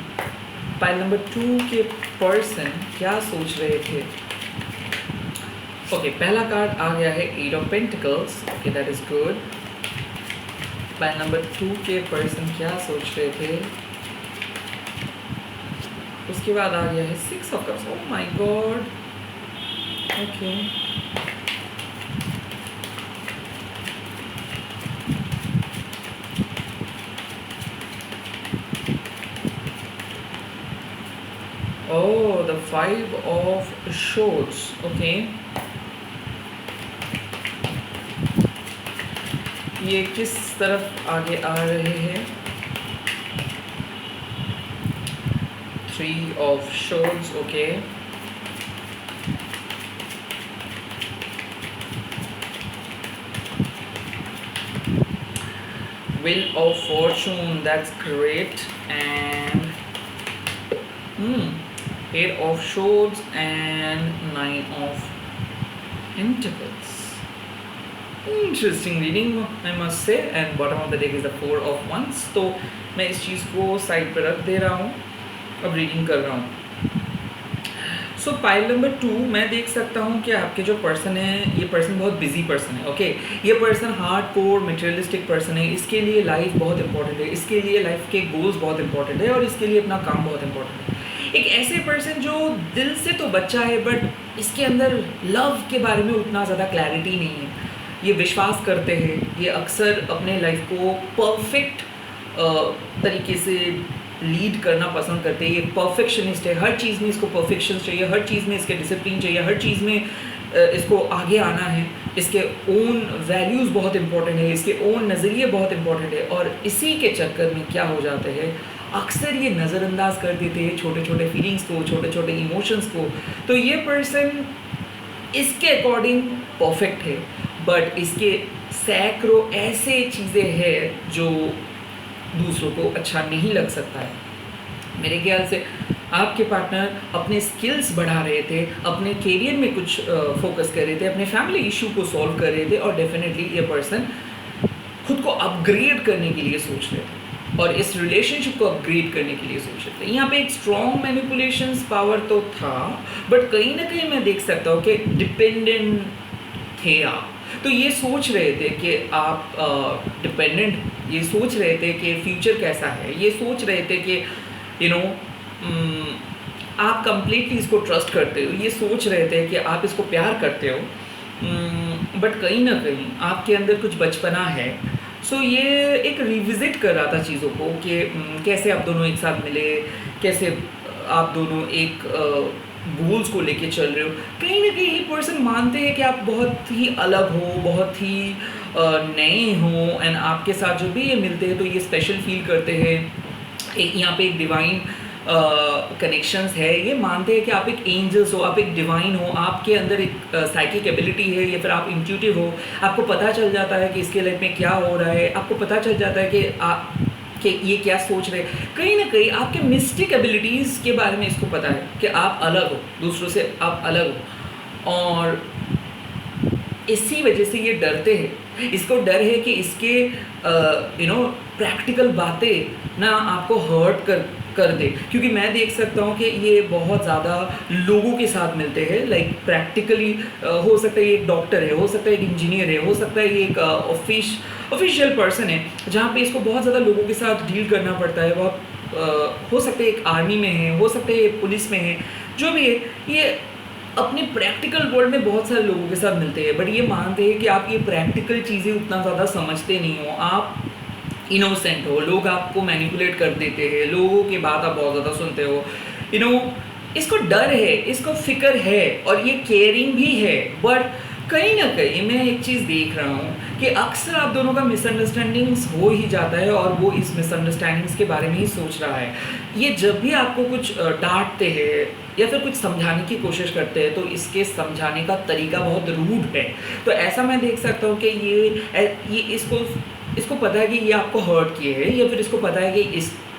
Pile number 2 के पर्सन क्या सोच रहे थे. ओके, पहला कार्ड आ गया है 8 of pentacles. Okay, that is good. Pile number 2 के पर्सन क्या सोच रहे थे. उसके बाद आ गया है 6 of cups. Oh my God. Okay, oh, the 5 of swords. Okay, ये किस तरफ आगे आ रहे हैं. 3 of swords. Okay, wheel of fortune. That's great. And 8 of swords and 9 of pentacles. Interesting reading, I must say. And bottom of the deck is the 4 of wands. तो मैं इस चीज़ को साइड पर रख दे रहा हूँ, अब रीडिंग कर रहा हूँ. सो पाइल नंबर 2 मैं देख सकता हूँ कि आपके जो पर्सन है, ये पर्सन बहुत बिजी पर्सन है. ओके, ये person hard core materialistic person है. इसके लिए लाइफ बहुत इंपॉर्टेंट है, इसके लिए लाइफ के गोल्स बहुत इंपॉर्टेंट है, और इसके लिए अपना काम बहुत इंपॉर्टेंट है. एक ऐसे पर्सन जो दिल से तो बच्चा है, बट इसके अंदर लव के बारे में उतना ज़्यादा क्लैरिटी नहीं है. ये विश्वास करते हैं, ये अक्सर अपने लाइफ को परफेक्ट तरीके से लीड करना पसंद करते हैं. ये परफेक्शनिस्ट है, हर चीज़ में इसको परफेक्शन चाहिए, हर चीज़ में इसके डिसिप्लिन चाहिए, हर चीज़ में इसको आगे आना है. इसके ओन वैल्यूज़ बहुत इंपॉर्टेंट है, इसके ओन नज़रिए बहुत इंपॉर्टेंट है. और इसी के चक्कर में क्या हो जाते हैं, अक्सर ये नज़रअंदाज कर देते हैं छोटे छोटे फीलिंग्स को, छोटे छोटे इमोशंस को. तो ये पर्सन इसके अकॉर्डिंग परफेक्ट है, बट इसके सैकड़ों ऐसे चीज़ें हैं जो दूसरों को अच्छा नहीं लग सकता है. मेरे ख्याल से आपके पार्टनर अपने स्किल्स बढ़ा रहे थे, अपने करियर में कुछ फोकस कर रहे थे, अपने फैमिली इशू को सॉल्व कर रहे थे, और डेफिनेटली ये पर्सन खुद को अपग्रेड करने के लिए सोच रहे थे, और इस रिलेशनशिप को अपग्रेड करने के लिए सोच रहे थे. यहाँ पे एक स्ट्रॉन्ग मैनिपुलेशंस पावर तो था, बट कहीं ना कहीं मैं देख सकता हूँ कि डिपेंडेंट थे आप. तो ये सोच रहे थे कि आप डिपेंडेंट, ये सोच रहे थे कि फ्यूचर कैसा है, ये सोच रहे थे कि आप कंप्लीटली इसको ट्रस्ट करते हो, ये सोच रहे थे कि आप इसको प्यार करते हो, बट कहीं ना कहीं आपके अंदर कुछ बचपना है. सो ये एक रिविज़िट कर रहा था चीज़ों को कि कैसे आप दोनों एक साथ मिले, कैसे आप दोनों एक गोल्स को लेके चल रहे हो. कहीं ना कहीं ये पर्सन मानते हैं कि आप बहुत ही अलग हो, बहुत ही नए हो, एंड आपके साथ जो भी ये मिलते हैं तो ये स्पेशल फील करते हैं. यहाँ पे एक डिवाइन कनेक्शंस है. ये मानते हैं कि आप एक एंजल्स हो, आप एक डिवाइन हो, आपके अंदर एक साइकिक एबिलिटी है, या फिर आप इंट्यूटिव हो. आपको पता चल जाता है कि इसके लाइफ में क्या हो रहा है, आपको पता चल जाता है कि ये क्या सोच रहे हैं. कहीं ना कहीं आपके मिस्टिक एबिलिटीज़ के बारे में इसको पता है कि आप अलग हो, दूसरों से आप अलग हो, और इसी वजह से ये डरते हैं. इसको डर है कि इसके प्रैक्टिकल बातें ना आपको हर्ट कर दे. क्योंकि मैं देख सकता हूँ कि ये बहुत ज़्यादा लोगों के साथ मिलते हैं, लाइक प्रैक्टिकली हो सकता है ये एक डॉक्टर है, हो सकता है एक इंजीनियर है, हो सकता है ये एक ऑफिशियल पर्सन है, जहाँ पे इसको बहुत ज़्यादा लोगों के साथ डील करना पड़ता है. बहुत हो सकता है एक आर्मी में है, हो सकता है ये पुलिस में है, जो भी है, ये अपने प्रैक्टिकल वर्ल्ड में बहुत सारे लोगों के साथ मिलते हैं. बट ये मानते हैं कि आप ये प्रैक्टिकल चीज़ें उतना ज़्यादा समझते नहीं हो, आप इनोसेंट हो, लोग आपको मैनिपुलेट कर देते हैं, लोगों की बात आप बहुत ज़्यादा सुनते हो. इसको डर है, इसको फिक्र है, और ये केयरिंग भी है. बट कहीं ना कहीं मैं एक चीज़ देख रहा हूँ कि अक्सर आप दोनों का मिसअंडरस्टैंडिंग्स हो ही जाता है, और वो इस मिसअंडरस्टैंडिंग्स के बारे में ही सोच रहा है. ये जब भी आपको कुछ डांटते हैं या फिर कुछ समझाने की कोशिश करते हैं, तो इसके समझाने का तरीका बहुत रूड है. तो ऐसा मैं देख सकता हूँ कि ये इसको पता है कि ये आपको हर्ट किए है, या फिर इसको पता है कि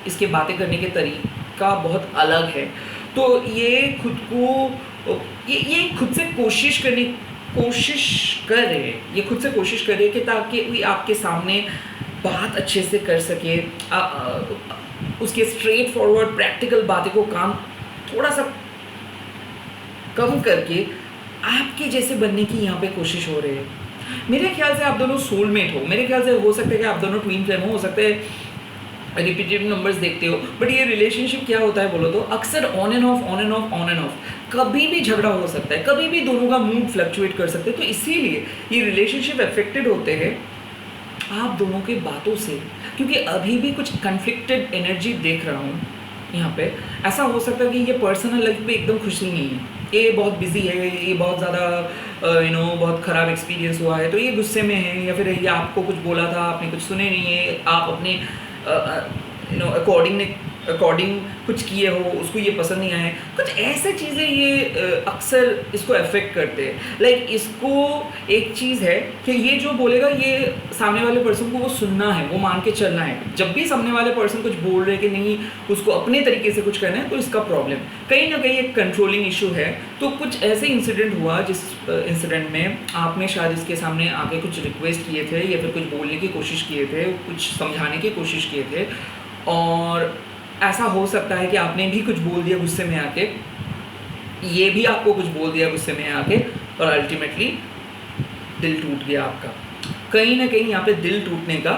इसके बातें करने के तरीका बहुत अलग है. तो ये खुद को ये खुद से कोशिश कर रहे हैं, ये खुद से कोशिश कर रहे हैं कि ताकि वो आपके सामने बात अच्छे से कर सके, उसके स्ट्रेट फॉरवर्ड प्रैक्टिकल बातें को काम थोड़ा सा कम करके आपके जैसे बनने की यहाँ पे कोशिश हो रही है. मेरे ख्याल से आप दोनों सोलमेट हो. मेरे ख्याल से हो सकता है कि आप दोनों ट्विन फ्लेम हो सकता है रिपीटेड नंबर्स देखते हो. बट ये रिलेशनशिप क्या होता है बोलो तो, अक्सर ऑन एंड ऑफ. कभी भी झगड़ा हो सकता है, कभी भी दोनों का मूड फ्लक्चुएट कर सकते हैं. तो इसीलिए ये रिलेशनशिप अफेक्टेड होते हैं आप दोनों की बातों से, क्योंकि अभी भी कुछ कन्फ्लिक्टेड एनर्जी देख रहा हूँ यहाँ पे. ऐसा हो सकता है कि ये पर्सनल लाइफ में एकदम खुशी नहीं है, ये बहुत बिजी है, ये बहुत ज़्यादा बहुत ख़राब एक्सपीरियंस हुआ है, तो ये गुस्से में है, या फिर ये आपको कुछ बोला था आपने कुछ सुने नहीं है, आप अपने अकॉर्डिंग अकॉर्डिंग कुछ किए हो, उसको ये पसंद नहीं आए, कुछ ऐसे चीज़ें ये अक्सर इसको अफेक्ट करते हैं। लाइक इसको एक चीज़ है कि ये जो बोलेगा ये सामने वाले पर्सन को वो सुनना है, वो मान के चलना है। जब भी सामने वाले पर्सन कुछ बोल रहे कि नहीं उसको अपने तरीके से कुछ करना है, तो इसका प्रॉब्लम कहीं ना कहीं एक कंट्रोलिंग इशू है। तो कुछ ऐसे इंसिडेंट हुआ जिस इंसिडेंट में आपने शायद इसके सामने आके कुछ रिक्वेस्ट किए थे या फिर कुछ बोलने की कोशिश किए थे, कुछ समझाने की कोशिश किए थे, और ऐसा हो सकता है कि आपने भी कुछ बोल दिया गुस्से में आके, ये भी आपको कुछ बोल दिया गुस्से में आके, और अल्टीमेटली दिल टूट गया आपका। कहीं ना कहीं यहाँ पे दिल टूटने का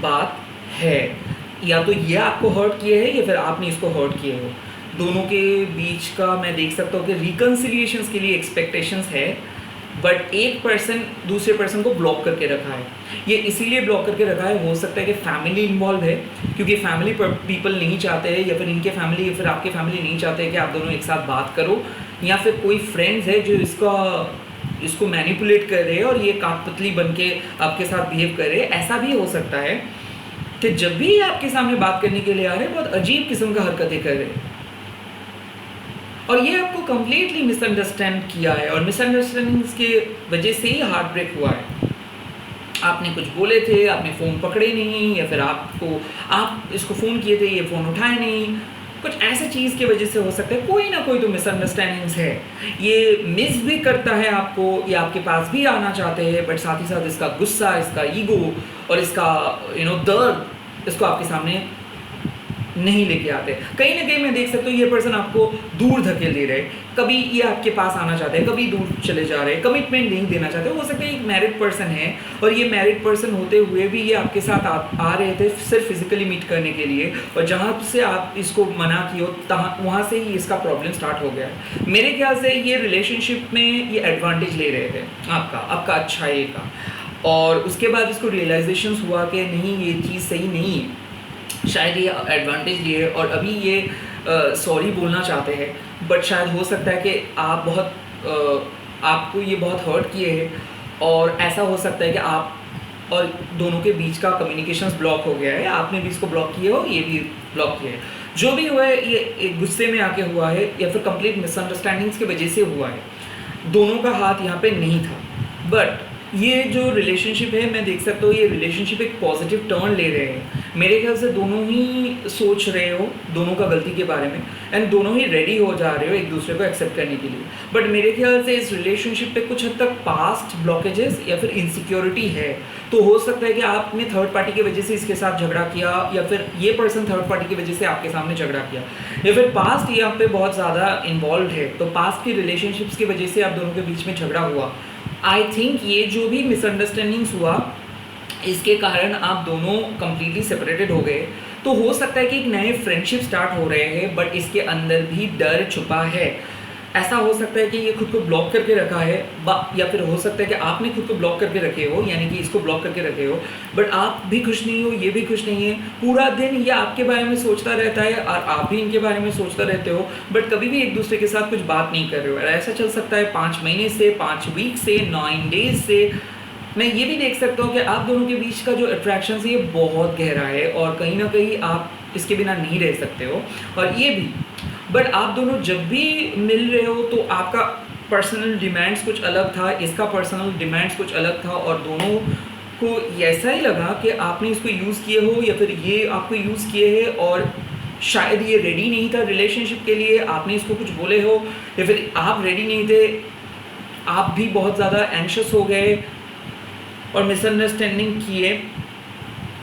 बात है, या तो ये आपको हर्ट किए है या फिर आपने इसको हर्ट किए हो। दोनों के बीच का मैं देख सकता हूँ कि रिकन्सिलिएशंस के लिए एक्सपेक्टेशंस है, बट एक पर्सन दूसरे पर्सन को ब्लॉक करके रखा है। ये इसीलिए ब्लॉक करके रखा है, हो सकता है कि फैमिली इन्वॉल्व है, क्योंकि फैमिली पीपल नहीं चाहते हैं, या फिर इनके फैमिली या फिर आपके फैमिली नहीं चाहते हैं कि आप दोनों एक साथ बात करो, या फिर कोई फ्रेंड्स है जो इसको मैनिपुलेट कर रहे हैं और ये काकपतली बन के आपके साथ बिहेव कर रहे हैं। ऐसा भी हो सकता है कि जब भी आपके सामने बात करने के लिए आ रहे हैं, बहुत अजीब किस्म का हरकतें कर रहे हैं, और ये आपको कम्प्लीटली मिसअंडरस्टैंड किया है, और मिसअंडरस्टैंडिंग्स के वजह से ही हार्ट ब्रेक हुआ है। आपने कुछ बोले थे, आपने फ़ोन पकड़े नहीं, या फिर आप इसको फ़ोन किए थे, ये फ़ोन उठाए नहीं, कुछ ऐसे चीज़ की वजह से हो सकता है। कोई ना कोई तो मिसअंडरस्टैंडिंग्स है। ये मिस भी करता है आपको, ये आपके पास भी आना चाहते हैं, बट साथ ही साथ इसका गुस्सा, इसका ईगो और इसका दर्द, इसको आपके सामने नहीं लेके आते। कहीं ना कहीं मैं देख सकता हूँ ये पर्सन आपको दूर धकेल दे रहे, कभी ये आपके पास आना चाहते हैं, कभी दूर चले जा रहे हैं, कमिटमेंट नहीं देना चाहते। हो सकता है एक मैरिड पर्सन है, और ये मैरिड पर्सन होते हुए भी ये आपके साथ आ रहे थे सिर्फ फिजिकली मीट करने के लिए, और जहाँ से आप इसको मना किए हो वहाँ से ही इसका प्रॉब्लम स्टार्ट हो गया है। मेरे ख्याल से ये रिलेशनशिप में ये एडवांटेज ले रहे थे आपका अच्छाई का, और उसके बाद इसको रियलाइजेशन हुआ कि नहीं ये चीज़ सही नहीं है, शायद ये एडवांटेज लिए और अभी ये सॉरी बोलना चाहते हैं, बट शायद हो सकता है कि आपको ये बहुत हर्ट किए हैं, और ऐसा हो सकता है कि आप और दोनों के बीच का कम्युनिकेशंस ब्लॉक हो गया है, आपने भी इसको ब्लॉक किया हो, ये भी ब्लॉक किया है। जो भी हुआ है ये एक गुस्से में आके हुआ है, या फिर कंप्लीट मिसअंडरस्टैंडिंग्स की वजह से हुआ है। दोनों का हाथ यहाँ पे नहीं था, बट ये जो रिलेशनशिप है मैं देख सकता हूँ ये रिलेशनशिप एक पॉजिटिव टर्न ले रहे हैं। मेरे ख्याल से दोनों ही सोच रहे हो दोनों का गलती के बारे में, एंड दोनों ही रेडी हो जा रहे हो एक दूसरे को एक्सेप्ट करने के लिए। बट मेरे ख्याल से इस रिलेशनशिप पे कुछ हद तक पास्ट ब्लॉकेजेस या फिर इनसिक्योरिटी है। तो हो सकता है कि आपने थर्ड पार्टी की वजह से इसके साथ झगड़ा किया, या फिर ये पर्सन थर्ड पार्टी की वजह से आपके सामने झगड़ा किया, या फिर पास्ट यहाँ पे बहुत ज़्यादा इन्वॉल्व है, तो पास्ट की रिलेशनशिप्स की वजह से आप दोनों के बीच में झगड़ा हुआ। आई थिंक ये जो भी मिसअंडरस्टैंडिंग्स हुआ इसके कारण आप दोनों कम्प्लीटली सेपरेटेड हो गए। तो हो सकता है कि एक नए फ्रेंडशिप स्टार्ट हो रहे हैं, बट इसके अंदर भी डर छुपा है। ऐसा हो सकता है कि ये खुद को ब्लॉक करके रखा है, या फिर हो सकता है कि आपने खुद को ब्लॉक करके रखे हो, यानी कि इसको ब्लॉक करके रखे हो, बट आप भी खुश नहीं हो, ये भी खुश नहीं है। पूरा दिन ये आपके बारे में सोचता रहता है और आप भी इनके बारे में सोचता रहते हो, बट कभी भी एक दूसरे के साथ कुछ बात नहीं कर रहे हो। ऐसा चल सकता है 5 महीने से, 5 वीक से, 9 डेज से। मैं ये भी देख सकता हूँ कि आप दोनों के बीच का जो अट्रैक्शन है ये बहुत गहरा है, और कहीं ना कहीं आप इसके बिना नहीं रह सकते हो। और ये भी, बट आप दोनों जब भी मिल रहे हो तो आपका पर्सनल डिमांड्स कुछ अलग था, इसका पर्सनल डिमांड्स कुछ अलग था, और दोनों को ऐसा ही लगा कि आपने इसको यूज़ किए हो या फिर ये आपको यूज़ किए हैं, और शायद ये रेडी नहीं था रिलेशनशिप के लिए, आपने इसको कुछ बोले हो, या फिर आप रेडी नहीं थे, आप भी बहुत ज़्यादा एंशियस हो गए और मिसअंडरस्टैंडिंग किए।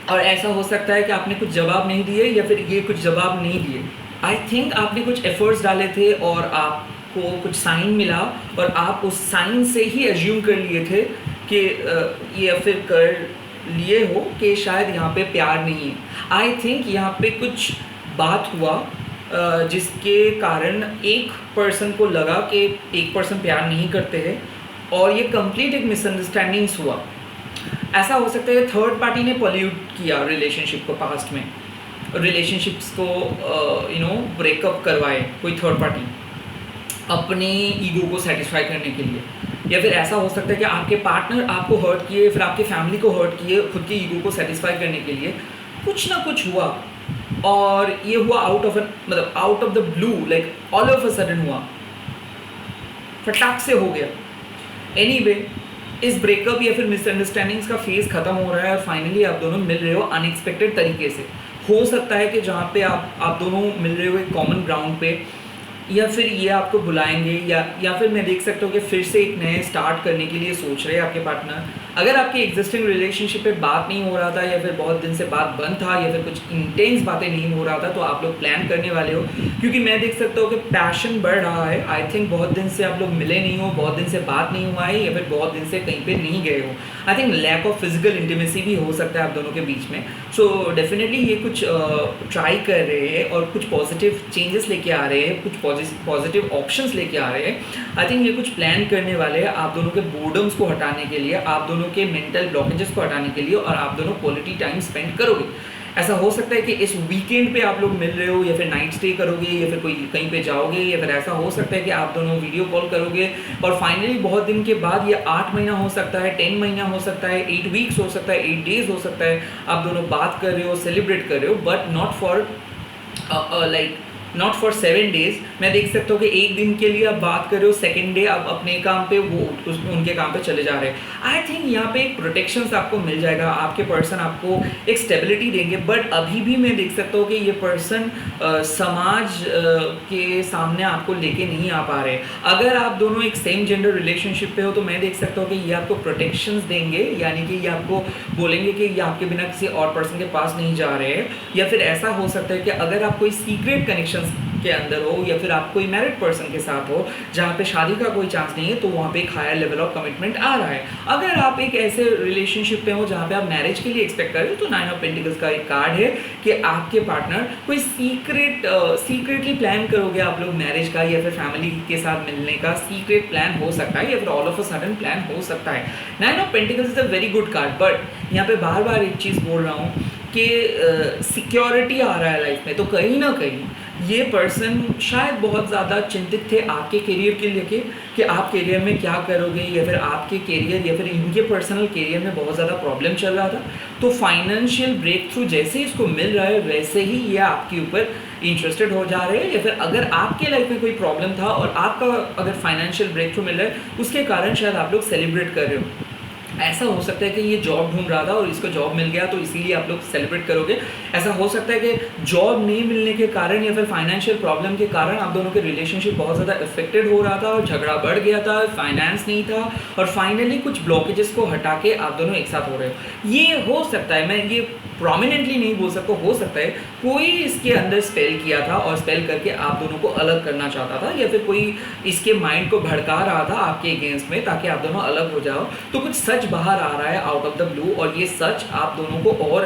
और ऐसा हो सकता है कि आपने कुछ जवाब नहीं दिए, या फिर ये कुछ जवाब नहीं दिए। आई थिंक आपने कुछ एफर्ट्स डाले थे और आपको कुछ साइन मिला, और आप उस साइन से ही एज्यूम कर लिए थे कि ये फिर कर लिए हो कि शायद यहाँ पे प्यार नहीं है। आई थिंक यहाँ पे कुछ बात हुआ जिसके कारण एक पर्सन को लगा कि एक पर्सन प्यार नहीं करते हैं, और ये कंप्लीट एक मिसअंडरस्टैंडिंग्स हुआ। ऐसा हो सकता है थर्ड पार्टी ने पॉल्यूट किया रिलेशनशिप को, पास्ट में रिलेशनशिप्स को ब्रेकअप करवाए कोई थर्ड पार्टी अपने ईगो को सेटिस्फाई करने के लिए, या फिर ऐसा हो सकता है कि आपके पार्टनर आपको हर्ट किए, फिर आपके फैमिली को हर्ट किए खुद के ईगो को सेटिस्फाई करने के लिए। कुछ ना कुछ हुआ, और ये हुआ आउट ऑफ मतलब out of the blue, like all of a sudden हुआ, फटाक से हो गया। एनीवे इस ब्रेकअप या फिर मिसअंडरस्टैंडिंग्स का फेज़ ख़त्म हो रहा है और फाइनली आप दोनों मिल रहे हो अनएक्सपेक्टेड तरीके से। हो सकता है कि जहाँ पे आप दोनों मिल रहे हो एक कॉमन ग्राउंड पे, या फिर ये आपको बुलाएंगे, या फिर मैं देख सकता हूँ कि फिर से एक नए स्टार्ट करने के लिए सोच रहे हैं आपके पार्टनर। अगर आपके एग्जिस्टिंग रिलेशनशिप पे बात नहीं हो रहा था, या फिर बहुत दिन से बात बंद था, या फिर कुछ इंटेंस बातें नहीं हो रहा था, तो आप लोग प्लान करने वाले हो, क्योंकि मैं देख सकता हूँ कि पैशन बढ़ रहा है। आई थिंक बहुत दिन से आप लोग मिले नहीं हो, बहुत दिन से बात नहीं हुआ है, या फिर बहुत दिन से कहीं पे नहीं गए हो। I think lack of physical intimacy भी हो सकता है आप दोनों के बीच में। सो डेफिनेटली ये कुछ ट्राई कर रहे हैं और कुछ पॉजिटिव चेंजेस लेके आ रहे हैं, कुछ पॉजिटिव ऑप्शंस लेके आ रहे हैं। आई थिंक ये कुछ प्लान करने वाले हैं आप दोनों के बोर्डम्स को हटाने के लिए, आप दोनों के मेंटल ब्लॉकेजेस को हटाने के लिए, और आप दोनों क्वालिटी टाइम स्पेंड करोगे। ऐसा हो सकता है कि इस वीकेंड पे आप लोग मिल रहे हो, या फिर नाइट स्टे करोगे, या फिर कोई कहीं पे जाओगे, या फिर ऐसा हो सकता है कि आप दोनों वीडियो कॉल करोगे, और फाइनली बहुत दिन के बाद, ये 8 महीना हो सकता है, 10 महीना हो सकता है, 8 वीक्स हो सकता है, 8 डेज हो सकता है, आप दोनों बात कर रहे हो, सेलिब्रेट कर रहे हो, बट नॉट फॉर 7 डेज। मैं देख सकता हूँ कि एक दिन के लिए आप बात कर रहे हो, सेकेंड डे आप अपने काम पे, वो उनके काम पे चले जा रहे हैं। आई थिंक यहाँ पे एक प्रोटेक्शन आपको मिल जाएगा, आपके पर्सन आपको एक स्टेबिलिटी देंगे, बट अभी भी मैं देख सकता हूँ कि ये पर्सन समाज के सामने आपको लेके नहीं आ पा रहे। अगर आप दोनों एक सेम जेंडर रिलेशनशिप पे हो, तो मैं देख सकता हूँ कि ये आपको प्रोटेक्शंस देंगे, यानी कि ये आपको बोलेंगे कि ये आपके बिना किसी और पर्सन के पास नहीं जा रहे हैं। या फिर ऐसा हो सकता है कि अगर आप कोई सीक्रेट कनेक्शन के अंदर हो, या फिर आप कोई मैरिड पर्सन के साथ हो जहाँ पे शादी का कोई चांस नहीं है, तो वहाँ पे एक हायर लेवल ऑफ कमिटमेंट आ रहा है। अगर आप एक ऐसे रिलेशनशिप पे हो जहाँ पे आप मैरिज के लिए एक्सपेक्ट कर रहे हो, तो 9 ऑफ पेंटिकल्स का एक कार्ड है कि आपके पार्टनर कोई सीक्रेटली प्लान करोगे आप लोग मैरिज का, या फिर फैमिली के साथ मिलने का सीक्रेट प्लान हो सकता है, या फिर all of a sudden plan हो सकता है। 9 of pentacles is a very good card, but यहाँ पे बार बार एक चीज़ बोल रहा हूँ कि सिक्योरिटी आ रहा है लाइफ में, तो कहीं ना कहीं ये पर्सन शायद बहुत ज़्यादा चिंतित थे आपके करियर के लेके कि आप करियर में क्या करोगे, या फिर आपके करियर या फिर इनके पर्सनल करियर में बहुत ज़्यादा प्रॉब्लम चल रहा था। तो फाइनेंशियल ब्रेक थ्रू जैसे ही इसको मिल रहा है, वैसे ही ये आपके ऊपर इंटरेस्टेड हो जा रहे हैं, या फिर अगर आपके लाइफ में कोई प्रॉब्लम था और आपका अगर फाइनेंशियल ब्रेक थ्रू मिल रहा है, उसके कारण शायद आप लोग सेलिब्रेट कर रहे हो। ऐसा हो सकता है कि ये जॉब ढूंढ रहा था और इसको जॉब मिल गया, तो इसीलिए आप लोग सेलिब्रेट करोगे। ऐसा हो सकता है कि जॉब नहीं मिलने के कारण या फिर फाइनेंशियल प्रॉब्लम के कारण आप दोनों के रिलेशनशिप बहुत ज़्यादा इफेक्टेड हो रहा था और झगड़ा बढ़ गया था, फाइनेंस नहीं था, और फाइनली कुछ ब्लॉकेजेस को हटा के आप दोनों एक साथ हो रहे हो। ये हो सकता है, मैं ये प्रोमिनेंटली नहीं बोल सकता, हो सकता है कोई इसके अंदर स्पेल किया था और स्पेल करके आप दोनों को अलग करना चाहता था, या फिर कोई इसके माइंड को भड़का रहा था आपके अगेंस्ट में ताकि आप दोनों अलग हो जाओ। तो कुछ सच बाहर आ रहा है आउट ऑफ द ब्लू, और ये सच आप दोनों को और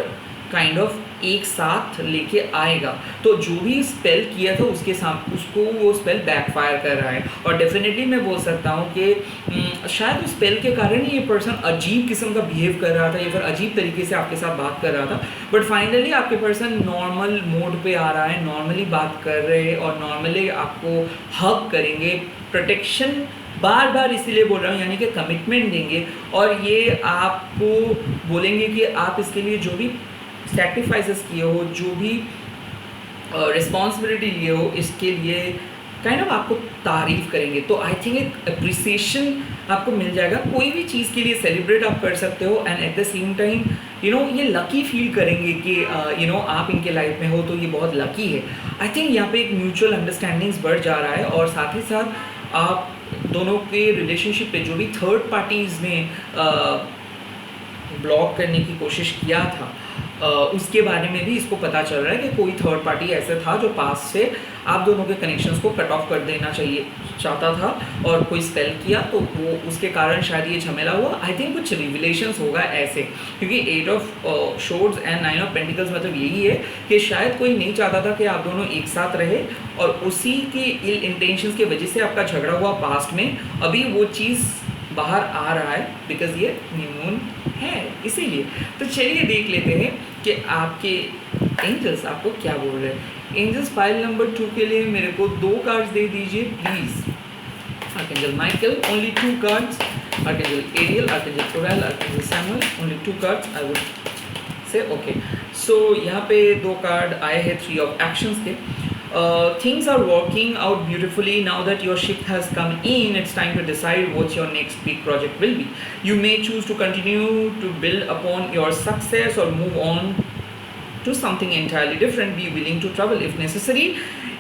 काइंड ऑफ एक साथ लेके आएगा। तो जो भी स्पेल किया था उसके साथ उसको वो स्पेल बैकफायर कर रहा है, और डेफिनेटली मैं बोल सकता हूँ कि शायद उस स्पेल के कारण ही ये पर्सन अजीब किस्म का बिहेव कर रहा था, या फिर अजीब तरीके से आपके साथ बात कर रहा था, बट फाइनली आपके पर्सन नॉर्मल मोड पे आ रहा है, नॉर्मली बात कर रहे हैं और नॉर्मली आपको हग करेंगे। प्रोटेक्शन बार बार इसीलिए बोल रहा हूँ, यानी कि कमिटमेंट देंगे, और ये आपको बोलेंगे कि आप इसके लिए जो भी सैक्रिफाइसेस किए हो, जो भी रिस्पॉन्सिबिलिटी लिए हो, इसके लिए काइंड ऑफ आपको तारीफ करेंगे। तो आई थिंक एक अप्रिसिएशन आपको मिल जाएगा, कोई भी चीज़ के लिए सेलिब्रेट आप कर सकते हो, and at the same time ये लकी फील करेंगे कि आप इनके लाइफ में हो, तो ये बहुत लकी है। आई थिंक यहाँ पे एक म्यूचुअल अंडरस्टैंडिंग्स बढ़ जा रहा है, और साथ ही साथ आप दोनों के रिलेशनशिप पे जो भी थर्ड पार्टीज़ ने ब्लॉक करने की कोशिश किया था, उसके बारे में भी इसको पता चल रहा है कि कोई थर्ड पार्टी ऐसा था जो पास से आप दोनों के कनेक्शंस को कट ऑफ कर देना चाहता था, और कोई स्पेल किया, तो वो उसके कारण शायद ये झमेला हुआ। आई थिंक कुछ रिविलेशंस होगा ऐसे, क्योंकि 8 ऑफ शोर्ड्स एंड 9 ऑफ पेंटिकल्स मतलब यही है कि शायद कोई नहीं चाहता था कि आप दोनों एक साथ रहे, और उसी के इल इंटेंशंस की वजह से आपका झगड़ा हुआ पास्ट में। अभी वो चीज़ बाहर आ रहा है बिकॉज ये न्यू मून है, इसीलिए। तो चलिए देख लेते हैं कि आपके एंजल्स आपको क्या बोल रहे हैं। एंजल्स पाइल नंबर 2 के लिए मेरे को 2 कार्ड्स दे दीजिए please. Archangel Michael, only 2 cards. Archangel Ariel, archangel Coral, archangel Samuel, only 2 cards I would say okay. So यहाँ पे 2 कार्ड आए हैं 3 ऑफ एक्शंस के। Things are working out beautifully now that your shift has come in. It's time to decide what your next big project will be. You may choose to continue to build upon your success or move on to something entirely different. Be willing to travel if necessary.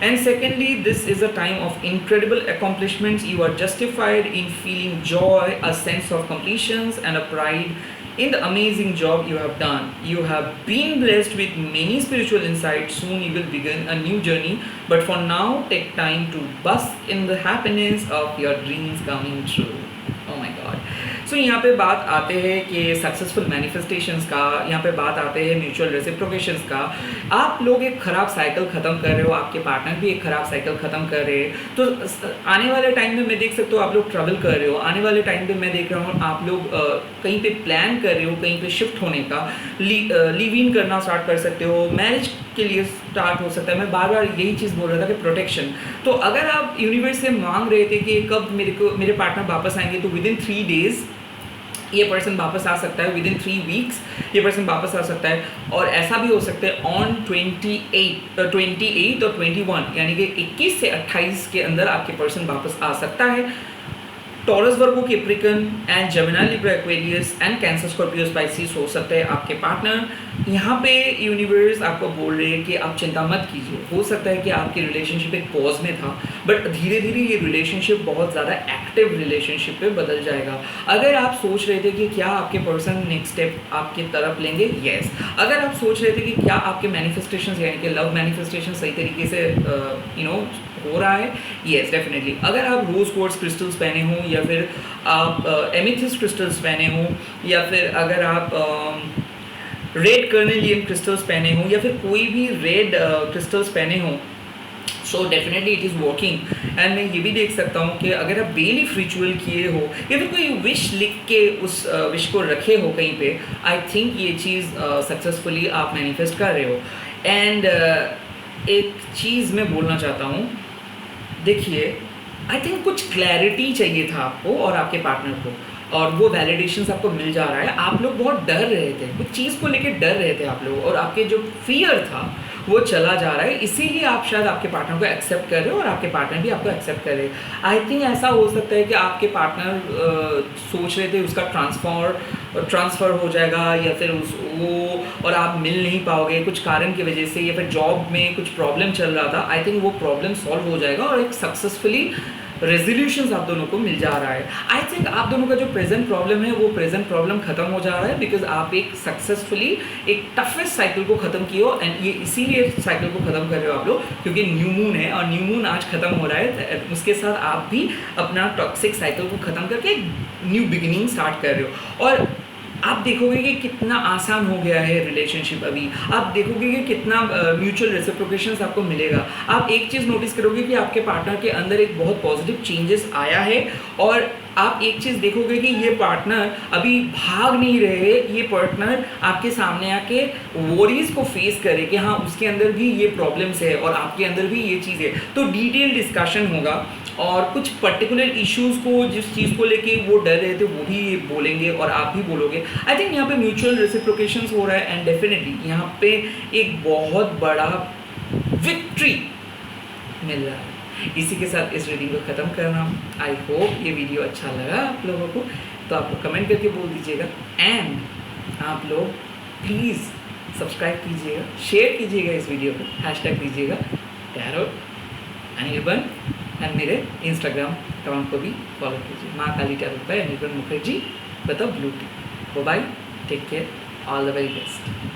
And secondly, this is a time of incredible accomplishments. You are justified in feeling joy, a sense of completions, and a pride in the amazing job you have done. You have been blessed with many spiritual insights. Soon you will begin a new journey, but for now take time to bask in the happiness of your dreams coming true. Oh my god. सो यहाँ पे बात आते हैं कि सक्सेसफुल मैनिफेस्टेशंस का, यहाँ पे बात आते हैं म्यूचुअल रेसिप्रोकेशंस का। आप लोग एक ख़राब साइकिल ख़त्म कर रहे हो, आपके पार्टनर भी एक ख़राब साइकिल ख़त्म कर रहे हैं। तो आने वाले टाइम में मैं देख सकता हूँ आप लोग ट्रैवल कर रहे हो, आने वाले टाइम पे मैं देख रहा हूँ आप लोग कहीं पे प्लान कर रहे हो, कहीं पे शिफ्ट होने का, लिव इन करना स्टार्ट कर सकते हो, मैरिज के लिए स्टार्ट हो सकता है। मैं बार बार यही चीज़ बोल रहा था कि प्रोटेक्शन। तो अगर आप यूनिवर्स से मांग रहे थे कि कब मेरे पार्टनर वापस आएंगे, तो विद इन 3 days ये पर्सन वापस आ सकता है, विद इन 3 weeks ये पर्सन वापस आ सकता है। और ऐसा भी हो सकता है ऑन 28 और 21 यानी कि 21 से 28 के अंदर आपके पर्सन वापस आ सकता है। Taurus, Virgo, Capricorn and Gemini, Libra, Aquarius and Cancer, Scorpio, Pisces हो सकते हैं आपके पार्टनर। यहाँ पे यूनिवर्स आपको बोल रहे हैं कि आप चिंता मत कीजिए। हो सकता है कि आपकी रिलेशनशिप एक पॉज में था, बट धीरे धीरे ये रिलेशनशिप बहुत ज़्यादा एक्टिव रिलेशनशिप पे बदल जाएगा। अगर आप सोच रहे थे कि क्या आपके पर्सन नेक्स्ट स्टेप आपकी तरफ लेंगे, येस। अगर आप सोच रहे थे कि क्या आपके मैनिफेस्टेशन यानी कि लव मैनिफेस्टेशन सही तरीके से हो रहा है, येस डेफिनेटली। अगर आप रोज क्वार्ट्ज क्रिस्टल्स पहने हो, या फिर आप एमेथिस्ट क्रिस्टल्स पहने हो, या फिर अगर आप रेड कर्नेलियन क्रिस्टल्स पहने हो, या फिर कोई भी रेड क्रिस्टल्स पहने हो, so definitely it is working. And मैं ये भी देख सकता हूँ कि अगर आप बेलीफ रिचुअल किए हो, या फिर कोई विश लिख के उस विश को रखे हो कहीं पे, आई थिंक ये चीज़ सक्सेसफुली आप मैनिफेस्ट कर रहे हो। एंड एक चीज़ मैं बोलना चाहता हूँ, देखिए आई थिंक कुछ क्लैरिटी चाहिए था आपको और आपके पार्टनर को, और वो वैलिडेशंस आपको मिल जा रहा है। आप लोग बहुत डर रहे थे, कुछ चीज़ को लेके डर रहे थे आप लोग, और आपके जो फियर था वो चला जा रहा है। इसीलिए आप शायद आपके पार्टनर को एक्सेप्ट कर रहे हो और आपके पार्टनर भी आपको एक्सेप्ट कर रहे हैं। आई थिंक ऐसा हो सकता है कि आपके पार्टनर सोच रहे थे उसका ट्रांसफ़र हो जाएगा, या फिर वो और आप मिल नहीं पाओगे कुछ कारण की वजह से, या फिर जॉब में कुछ प्रॉब्लम चल रहा था। आई थिंक वो प्रॉब्लम सॉल्व हो जाएगा और एक सक्सेसफुली रेजोल्यूशंस आप दोनों को मिल जा रहा है। आई थिंक आप दोनों का जो प्रेजेंट प्रॉब्लम है वो प्रेजेंट प्रॉब्लम खत्म हो जा रहा है, बिकॉज आप एक सक्सेसफुली एक टफेस्ट साइकिल को ख़त्म किए हो। एंड ये इसीलिए साइकिल को ख़त्म कर रहे हो आप लोग, क्योंकि न्यू मून है और न्यू मून आज ख़त्म हो रहा है। उसके साथ आप भी अपना टॉक्सिक साइकिल को ख़त्म करके न्यू बिगिनिंग स्टार्ट कर रहे हो। और आप देखोगे कि कितना आसान हो गया है रिलेशनशिप। अभी आप देखोगे कि कितना म्यूचुअल रेसिप्रोकेशंस आपको मिलेगा। आप एक चीज़ नोटिस करोगे कि आपके पार्टनर के अंदर एक बहुत पॉजिटिव चेंजेस आया है, और आप एक चीज़ देखोगे कि ये पार्टनर अभी भाग नहीं रहे, ये पार्टनर आपके सामने आके वरीज को फेस करे कि हाँ उसके अंदर भी ये प्रॉब्लम्स है और आपके अंदर भी ये चीज़ है। तो डिटेल डिस्कशन होगा, और कुछ पर्टिकुलर इश्यूज़ को, जिस चीज़ को लेके वो डर रहे थे वो भी बोलेंगे और आप भी बोलोगे। आई थिंक यहाँ पे म्यूचुअल रेसिप्रोकेशंस हो रहा है, एंड डेफिनेटली यहाँ पे एक बहुत बड़ा विक्ट्री मिल रहा है। इसी के साथ इस रीडिंग को ख़त्म कर रहा हूँ। आई होप ये वीडियो अच्छा लगा आप लोगों को, तो आप लोग कमेंट करके बोल दीजिएगा, एंड आप लोग प्लीज़ सब्सक्राइब कीजिएगा, शेयर कीजिएगा इस वीडियो को, हैशटैग दीजिएगा टैरो अनिर्बन, एंड मेरे इंस्टाग्राम अकाउंट को भी फॉलो कीजिए, Maa Kali tarot by Anirban Mukherjee with a blue tea. Bye, take care, all the very best.